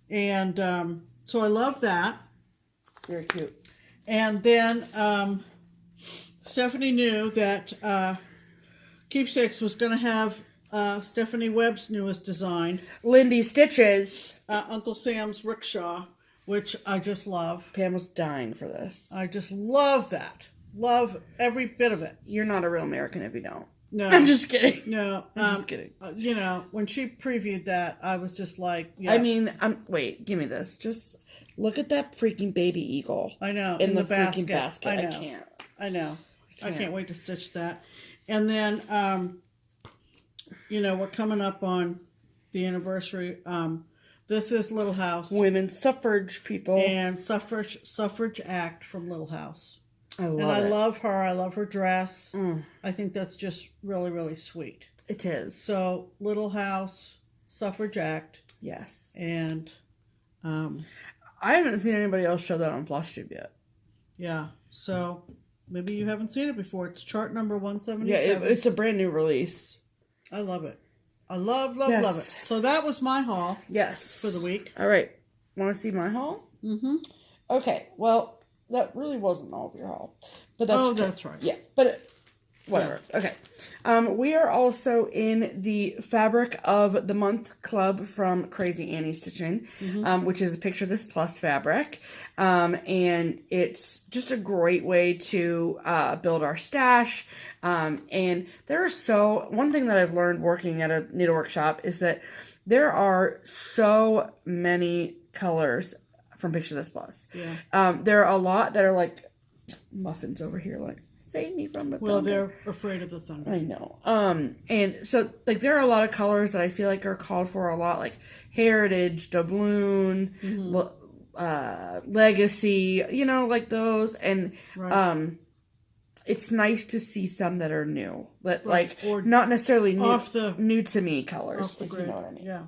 And so I love that. Very cute. And then Stephanie knew that Keepsakes was going to have Stephanie Webb's newest design, Lindy Stitches. Uncle Sam's Rickshaw, which I just love. Pam was dying for this. I just love that. Love every bit of it. You're not a real American if you don't. No, I'm just kidding. No, I'm just kidding. You know, when she previewed that, I was just like, yeah. I mean, wait, give me this. Just look at that freaking baby eagle. I know. In the basket. freaking basket. I know. I can't. I know. I can't wait to stitch that. And then, you know, we're coming up on the anniversary. This is Little House. Women's suffrage people. And Suffrage Act from Little House. I love and I it. love her. I love her dress. I think that's just really, really sweet. It is. So, Little House, Suffrage Act. Yes. And I haven't seen anybody else show that on FlossTube yet. Yeah. So, maybe you haven't seen it before. It's chart number 177. Yeah, it's a brand new release. I love it. I love it. So, that was my haul. Yes. For the week. All right. Want to see my haul? Mm-hmm. Okay. Well, that really wasn't all of your haul. But that's okay. That's right. Yeah, but whatever. Yeah. Okay. We are also in the Fabric of the Month Club from Crazy Annie Stitching, which is a Picture This Plus fabric. And it's just a great way to build our stash. And one thing that I've learned working at a needlework shop is that there are so many colors from Picture This Plus. Yeah. There are a lot that are like muffins over here, like, save me from the thunder. Well, they're afraid of the thunder. I know. And so, like, there are a lot of colors that I feel like are called for a lot, like Heritage, Doubloon, Legacy, you know, like those. And it's nice to see some that are new, but or not necessarily new to me colors, if you know what I mean. Yeah.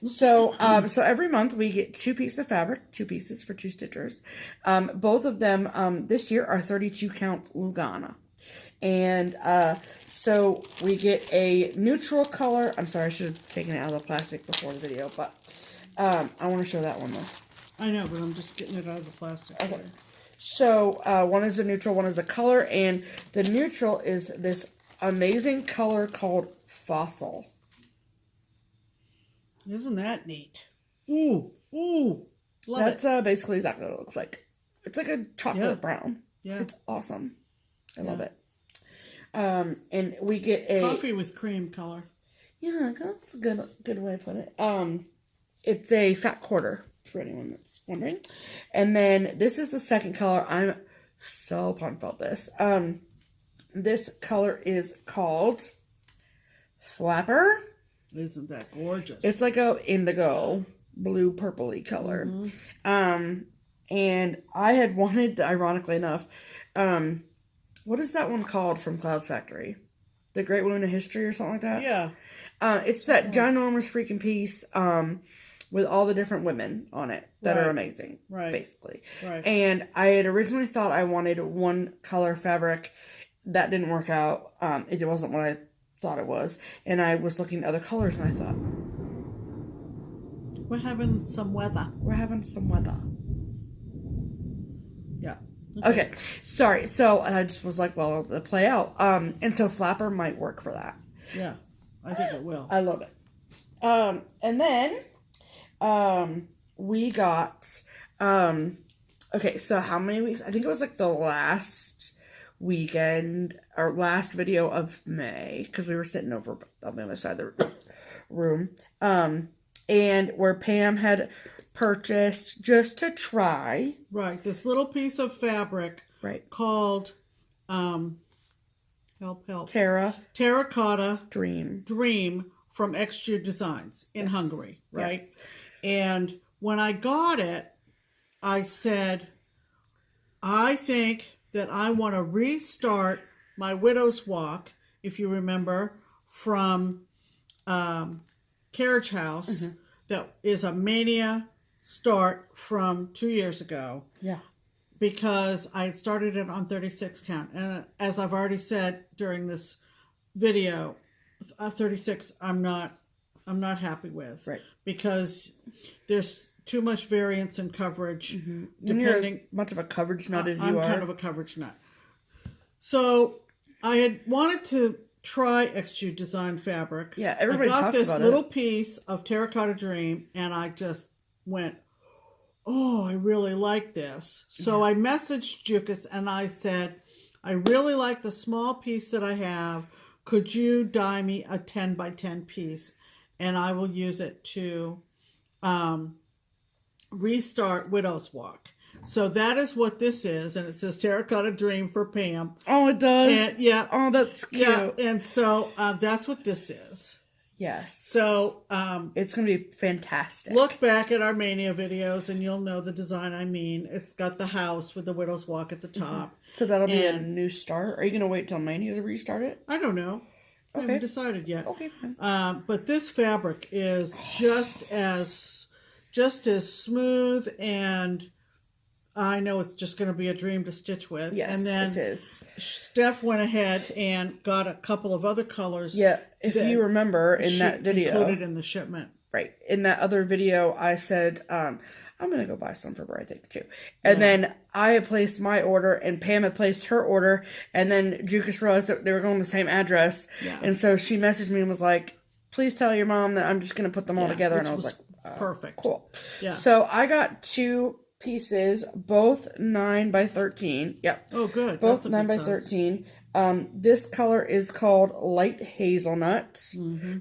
So, so every month we get 2 pieces of fabric, 2 pieces for 2 stitchers. Both of them, this year are 32 count Lugana. And, so we get a neutral color. I'm sorry, I should have taken it out of the plastic before the video, but, I want to show that one though. I know, but I'm just getting it out of the plastic. Okay. So, one is a neutral, one is a color, and the neutral is this amazing color called Fossil. Isn't that neat? Ooh. Love That's basically exactly what it looks like. It's like a chocolate brown. Yeah. It's awesome. I love it. And we get a coffee with cream color. Yeah, that's a good way to put it. It's a fat quarter for anyone that's wondering. And then this is the second color. I'm so pumped about this. This color is called Flapper. Isn't that gorgeous? It's like a indigo, blue, purpley color. And I had wanted, ironically enough, what is that one called from Cloud's Factory? The Great Women of History or something like that? Yeah. It's that ginormous freaking piece with all the different women on it that are amazing, basically. Right. And I had originally thought I wanted one color fabric. That didn't work out. It wasn't what I thought it was, and I was looking at other colors, and I thought, we're having some weather. Yeah. Okay. Sorry. So I just was like, well, the play out. And so Flapper might work for that. Yeah, I think it will. I love it. And then we got okay. So how many weeks? I think it was like the last weekend or last video of May, because we were sitting over on the other side of the room, and where Pam had purchased just to try this little piece of fabric Right. called Terracotta Dream from Extrude Designs in Hungary, right? Yes. And when I got it, I said, I think that I want to restart my Widow's Walk, if you remember, from Carriage House. That is a Mania start from 2 years ago. Yeah. Because I had started it on 36 count. And as I've already said during this video, 36 I'm not happy with. Right. Because there's too much variance in coverage. Depending, you're as much of a coverage nut as you are. I'm kind of a coverage nut. So I had wanted to try Extrude Design fabric. Yeah, everybody talks about it. I got this little piece of Terracotta Dream, and I just went, oh, I really like this. So I messaged Jukas and I said, I really like the small piece that I have. Could you dye me a 10 by 10 piece? And I will use it to restart Widow's Walk. So that is what this is. And it says Terracotta Dream for Pam. Oh, it does? And, yeah. Oh, that's cute. Yeah, and so that's what this is. Yes. So it's going to be fantastic. Look back at our Mania videos and you'll know the design I mean. It's got the house with the Widow's Walk at the top. So that'll be a new start? Are you going to wait till Mania to restart it? I don't know. I haven't decided yet. Okay. But this fabric is just as smooth, and I know it's just going to be a dream to stitch with. Yes, and then it is. Steph went ahead and got a couple of other colors. Yeah, if you remember in that video. Included in the shipment. Right. In that other video, I said, I'm going to go buy some for Bri, I think, too. And then I had placed my order, and Pam had placed her order, and then Jukas realized that they were going to the same address. Yeah. And so she messaged me and was like, please tell your mom that I'm just going to put them all together. And I was like, perfect. Cool. Yeah. So I got 2 pieces, both 9 by 13. Yep. Oh, good. Both 9 by 13. This color is called Light Hazelnut.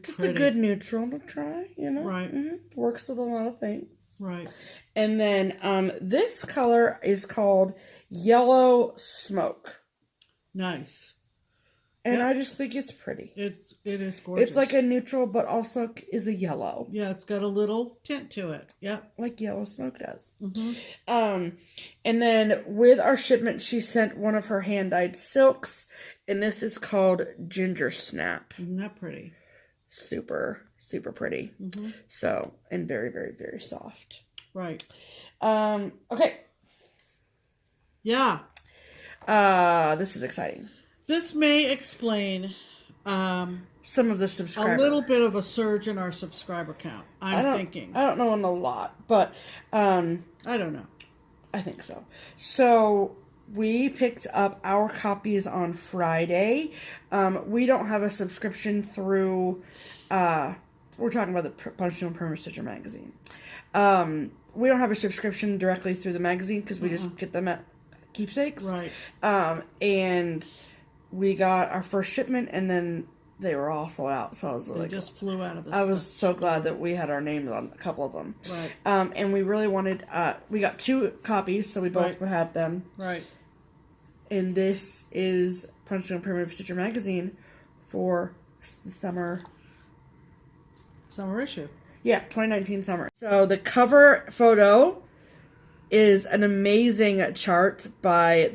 Just a good neutral to try, you know? Right. Works with a lot of things. Right. And then this color is called Yellow Smoke. Nice. And I just think it's pretty. It is gorgeous. It's like a neutral, but also is a yellow. Yeah, it's got a little tint to it. Yep. Like Yellow Smoke does. And then with our shipment, she sent one of her hand-dyed silks. And this is called Ginger Snap. Isn't that pretty? Super, super pretty. So, and very, very, very soft. Right. Okay. Yeah. This is exciting. This may explain some of the subscribers. A little bit of a surge in our subscriber count. I'm thinking. I don't know in a lot, but I don't know. I think so. So we picked up our copies on Friday. We don't have a subscription through. We're talking about the Punctual Permanent Stitcher magazine. We don't have a subscription directly through the magazine because we just get them at Keepsakes. Right. And we got our first shipment, and then they were all sold out. So I was they just flew out of the I was so glad that we had our names on a couple of them. Right. And we really wanted, we got 2 copies, so we both would have them. Right. And this is Punctual Primitive Stitcher magazine for the summer issue. Yeah, 2019 summer. So the cover photo is an amazing chart by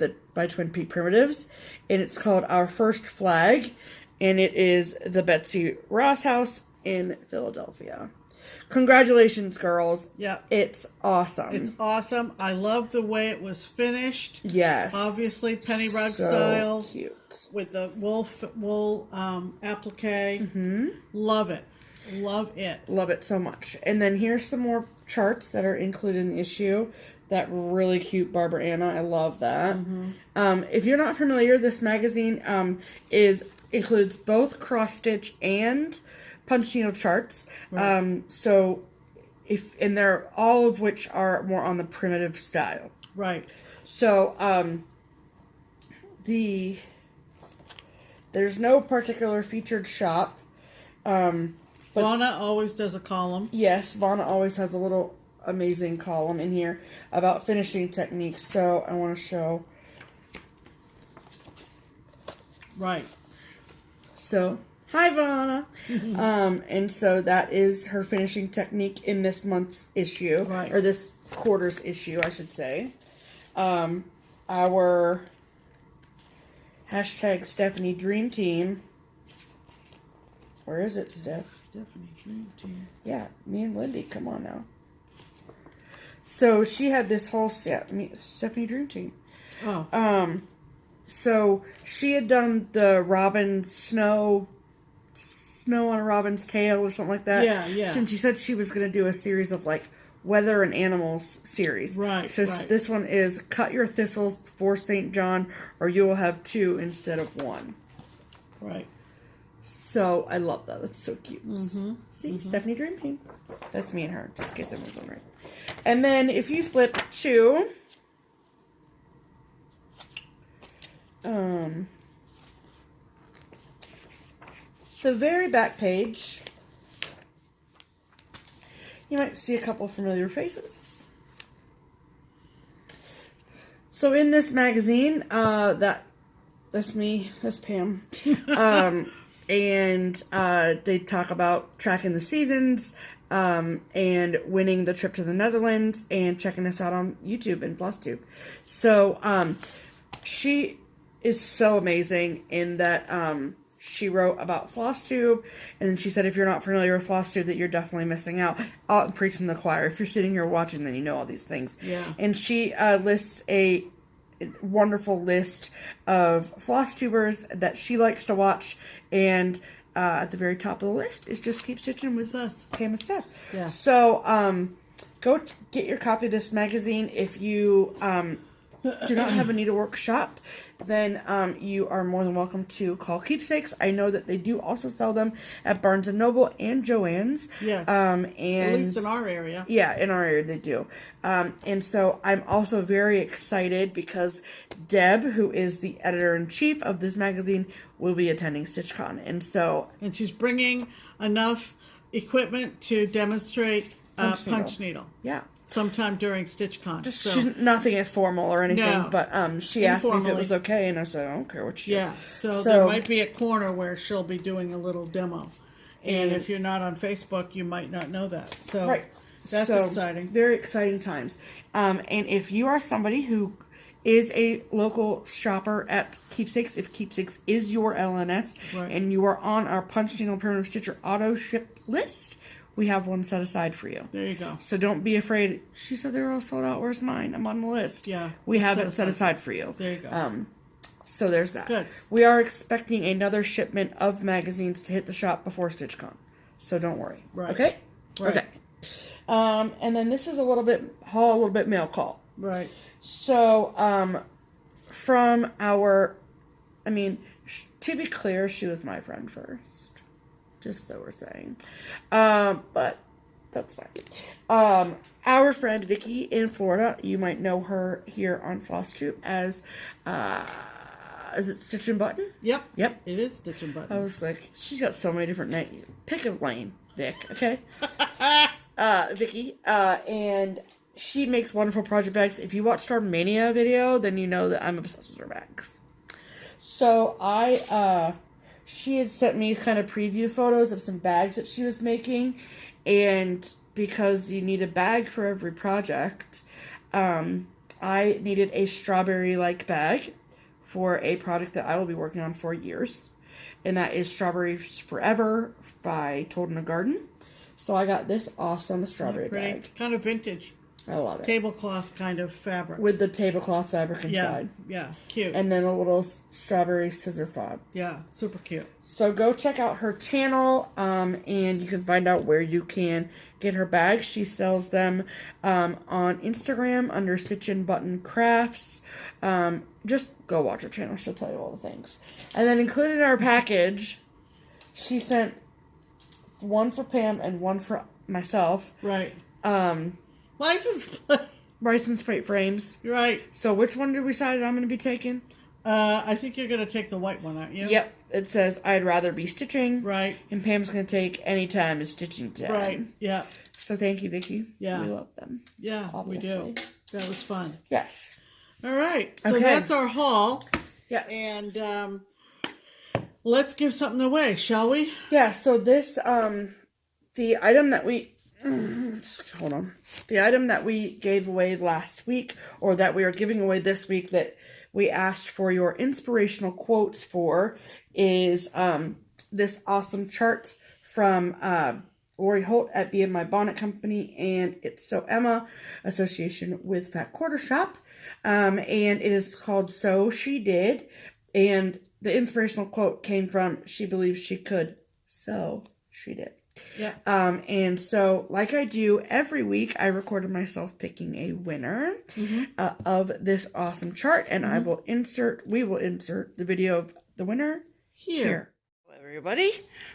Twin Peak Primitives, and it's called Our First Flag, and it is the Betsy Ross house in Philadelphia. Congratulations, girls. Yeah. It's awesome. It's awesome. I love the way it was finished. Yes. Obviously penny rug style. Cute. With the wool applique. Love it. Love it. Love it so much. And then here's some more charts that are included in the issue. That really cute Barbara Anna. I love that. If you're not familiar, this magazine includes both cross stitch and punch needle charts. Right. And they're all of which are more on the primitive style. Right. So there's no particular featured shop. Vonna always does a column. Yes, Vonna always has a little amazing column in here about finishing techniques. So I want to show Right. So, hi, Vana. And so that is her finishing technique in this month's issue. Right. Or this quarter's issue, I should say. Our hashtag Stephanie Dream Team. Where is it, Steph? Stephanie Dream Team. Yeah, me and Lindy. Come on now. So she had this whole Stephanie Dream Team. Oh. So she had done the robin snow on a robin's tail or something like that. Yeah, yeah. And she said she was going to do a series of like weather and animals series. Right. So this one is cut your thistles before St. John, or you will have 2 instead of 1. Right. So I love that. That's so cute. See, Stephanie Dream Team. That's me and her, just in case everyone's wondering. And then if you flip to the very back page, you might see a couple of familiar faces. So in this magazine, that's me, that's Pam. And they talk about tracking the seasons, and winning the trip to the Netherlands, and checking us out on YouTube and FlossTube. So she is so amazing in that she wrote about FlossTube, and she said if you're not familiar with FlossTube, that you're definitely missing out. I'm preaching to the choir. If you're sitting here watching, then you know all these things. Yeah. And she lists a wonderful list of FlossTubers that she likes to watch, and at the very top of the list is Just Keep Stitching with us, Pam Steph. Yeah. So go get your copy of this magazine. If you do not have a needlework shop, then you are more than welcome to call Keepsakes. I know that they do also sell them at Barnes & Noble and Joann's. Yes. And at least in our area. Yeah, in our area they do. And so I'm also very excited because Deb, who is the editor-in-chief of this magazine, will be attending StitchCon. And she's bringing enough equipment to demonstrate punch needle. Yeah. Sometime during StitchCon. She's nothing formal or anything, No. but she asked me if it was okay, and I said, I don't care what you do. Yeah, so there might be a corner where she'll be doing a little demo. And if you're not on Facebook, you might not know that. So right. That's exciting. Very exciting times. And if you are somebody who is a local shopper at Keepsakes, if Keepsakes is your LNS, right, and you are on our Punch Needle Primitive Stitcher auto ship list, we have one set aside for you. There you go. So don't be afraid. She said they're all sold out. Where's mine? I'm on the list. Yeah. We have it set aside for you. There you go. So there's that. Good. We are expecting another shipment of magazines to hit the shop before StitchCon. So don't worry. Right. Okay? Right. Okay. And then this is a little bit mail call. Right. So, from our, to be clear, she was my friend first. Just so we're saying. But that's fine. Our friend Vicky in Florida, you might know her here on FlossTube as, is it Stitch and Button? Yep. Yep. It is Stitch and Button. I was like, she's got so many different names. Pick a lane, Vic, okay? Vicky, and she makes wonderful project bags. If you watched our Mania video, then you know that I'm obsessed with her bags. So she had sent me kind of preview photos of some bags that she was making, and because you need a bag for every project, I needed a strawberry-like bag for a product that I will be working on for years, and that is Strawberries Forever by Told in a Garden. So I got this awesome strawberry bag. Kind of vintage. I love it. Tablecloth kind of fabric. With the tablecloth fabric inside. Yeah, cute. And then a little strawberry scissor fob. Yeah, super cute. So go check out her channel, and you can find out where you can get her bags. She sells them on Instagram under Stitch and Button Crafts. Just go watch her channel. She'll tell you all the things. And then included in our package, she sent one for Pam and one for myself. Right. License plate frames. Right. So which one did we decide I'm going to be taking? I think you're going to take the white one, aren't you? Yep. It says, I'd rather be stitching. Right. And Pam's going to take any time is stitching time. Right. Yeah. So thank you, Vicky. Yeah. We love them. Yeah, obviously. we do. That was fun. Yes. All right. So okay. that's our haul. Yes. And let's give something away, shall we? Yeah, so this, the item that we, hold on. The item that we gave away last week, or that we are giving away this week that we asked for your inspirational quotes for, is this awesome chart from Lori Holt at Be In My Bonnet Company, and it's So Emma, association with Fat Quarter Shop. And it is called So She Did, and the inspirational quote came from, she believes she could, so she did. Yeah. And so, like I do every week, I recorded myself picking a winner of this awesome chart, and we will insert the video of the winner here. Hello, everybody.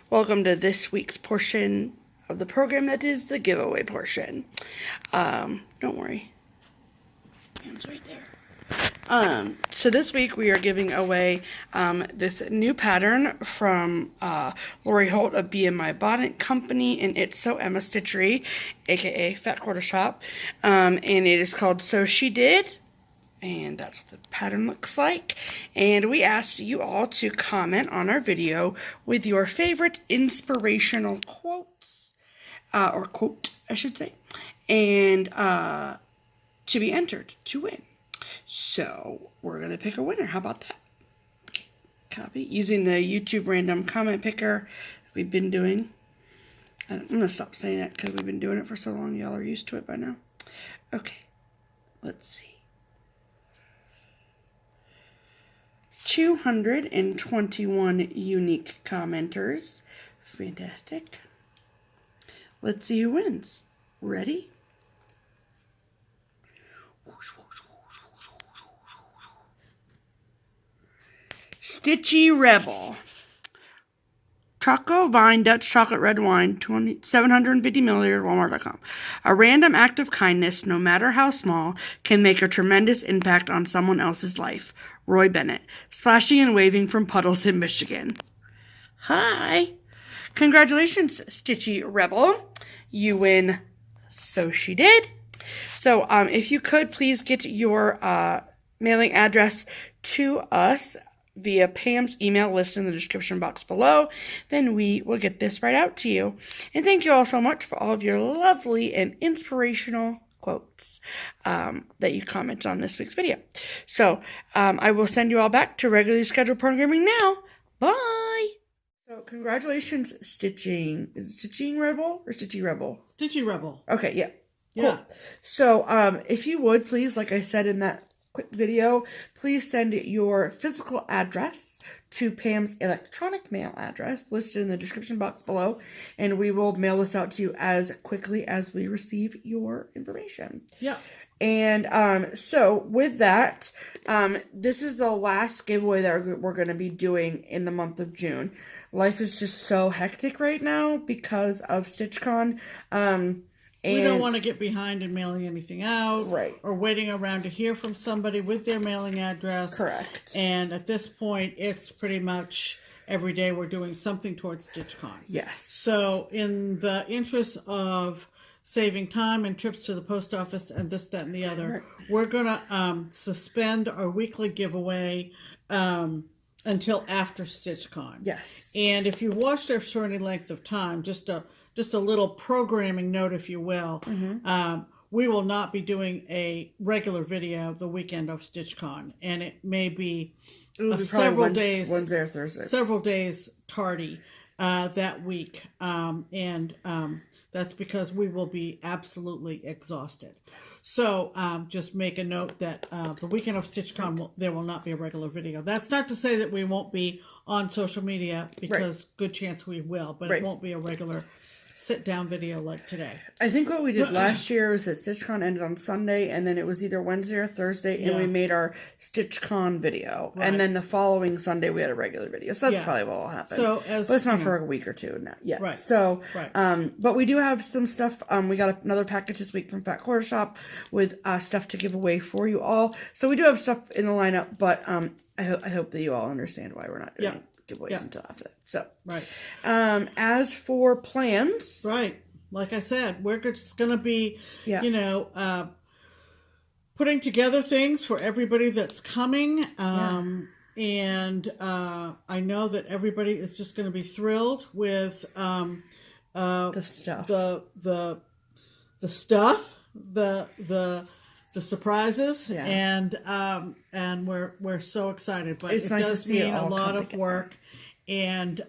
Welcome to this week's portion of the program that is the giveaway portion. Don't worry. Pam's right there. So this week we are giving away this new pattern from Lori Holt of Be In My Bonnet Company, and it's So Emma Stitchery, aka Fat Quarter Shop, and it is called So She Did, and that's what the pattern looks like. And we asked you all to comment on our video with your favorite inspirational quotes, or quote I should say, and to be entered to win. So, we're going to pick a winner. How about that? Okay. Copy. Using the YouTube random comment picker we've been doing. I'm going to stop saying that because we've been doing it for so long. Y'all are used to it by now. Okay. Let's see. 221 unique commenters. Fantastic. Let's see who wins. Ready? Stitchy Rebel. Choco Vine Dutch Chocolate Red Wine, 750 milliliters, Walmart.com. A random act of kindness, no matter how small, can make a tremendous impact on someone else's life. Roy Bennett. Splashing and waving from puddles in Michigan. Hi. Congratulations, Stitchy Rebel. You win So She Did. So, if you could, please get your mailing address to us via Pam's email listed in the description box below, then we will get this right out to you. And thank you all so much for all of your lovely and inspirational quotes that you comment on this week's video. So I will send you all back to regularly scheduled programming now. Bye! So congratulations, Stitching. Is it Stitching Rebel or Stitchy Rebel? Stitchy Rebel. Okay, yeah. Yeah. Cool. So if you would, please, like I said in that quick video, please send your physical address to Pam's electronic mail address listed in the description box below, and we will mail this out to you as quickly as we receive your information. Yeah. And so with that, this is the last giveaway that we're going to be doing in the month of June. Life is just so hectic right now because of StitchCon. We don't want to get behind in mailing anything out. Right. Or waiting around to hear from somebody with their mailing address. Correct. And at this point, it's pretty much every day we're doing something towards StitchCon. Yes. So in the interest of saving time and trips to the post office and this, that, and the other, right, we're going to suspend our weekly giveaway until after StitchCon. Yes. And if you've watched our for any length of time, just a little programming note, if you will. Mm-hmm. We will not be doing a regular video the weekend of StitchCon, and it may be several days, Wednesday or Thursday, several days tardy that week, and that's because we will be absolutely exhausted. So just make a note that the weekend of StitchCon there will not be a regular video. That's not to say that we won't be on social media, because right, good chance we will, but right, it won't be a regular sit-down video like today. I think what we did last year was that StitchCon ended on Sunday, and then it was either Wednesday or Thursday, and we made our StitchCon video. Right. And then the following Sunday, we had a regular video. So that's probably what will happen. So but it's not for a week or two now yet. Right. So, right, but we do have some stuff. We got another package this week from Fat Quarter Shop with stuff to give away for you all. So we do have stuff in the lineup, but I hope that you all understand why we're not doing giveaways until after that. So, right. As for plans, right, like I said, we're just going to be, putting together things for everybody that's coming. And I know that everybody is just going to be thrilled with the stuff, the stuff, the surprises, and we're so excited. But it's it nice does to see mean it all a lot come of together. work, and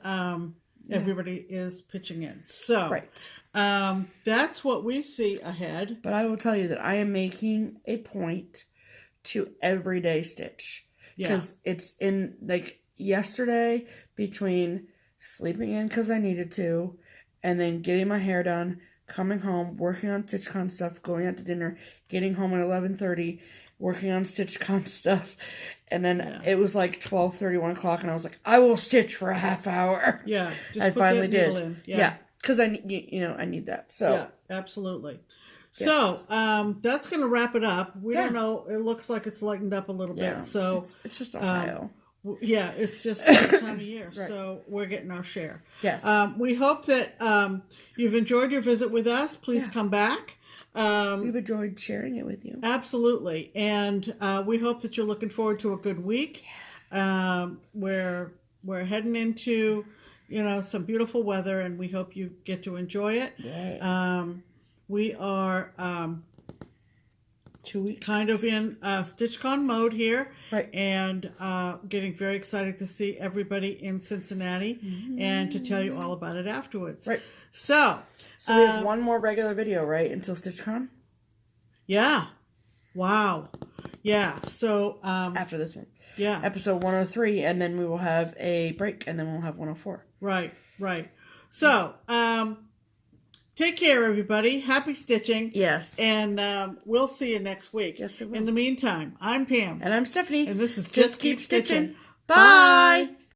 everybody is pitching in. So that's what we see ahead. But I will tell you that I am making a point to everyday stitch. Because it's in, like, yesterday, between sleeping in because I needed to, and then getting my hair done, coming home, working on StitchCon stuff, going out to dinner, getting home at 11:30, working on StitchCon stuff, and then it was like 12:30, 1 o'clock, and I was like, I will stitch for a half hour. Yeah, just I put finally that needle did. in. Yeah, because I need that. So yeah, absolutely. So, that's going to wrap it up. We don't know. It looks like it's lightened up a little bit. So it's just Ohio. It's just this time of year. So we're getting our share. Yes. We hope that you've enjoyed your visit with us. Please come back. We've enjoyed sharing it with you. Absolutely. And we hope that you're looking forward to a good week. We're heading into, some beautiful weather, and we hope you get to enjoy it. Yeah. We are 2 weeks. kind of in StitchCon mode here. Right. And getting very excited to see everybody in Cincinnati and to tell you all about it afterwards. Right. So we have one more regular video, right, until StitchCon? Yeah. Wow. Yeah. So After this one. Yeah. Episode 103, and then we will have a break, and then we'll have 104. Right. So, take care, everybody. Happy stitching. Yes. And we'll see you next week. Yes, we will. In the meantime, I'm Pam. And I'm Stephanie. And this is Just Keep Stitching. Bye.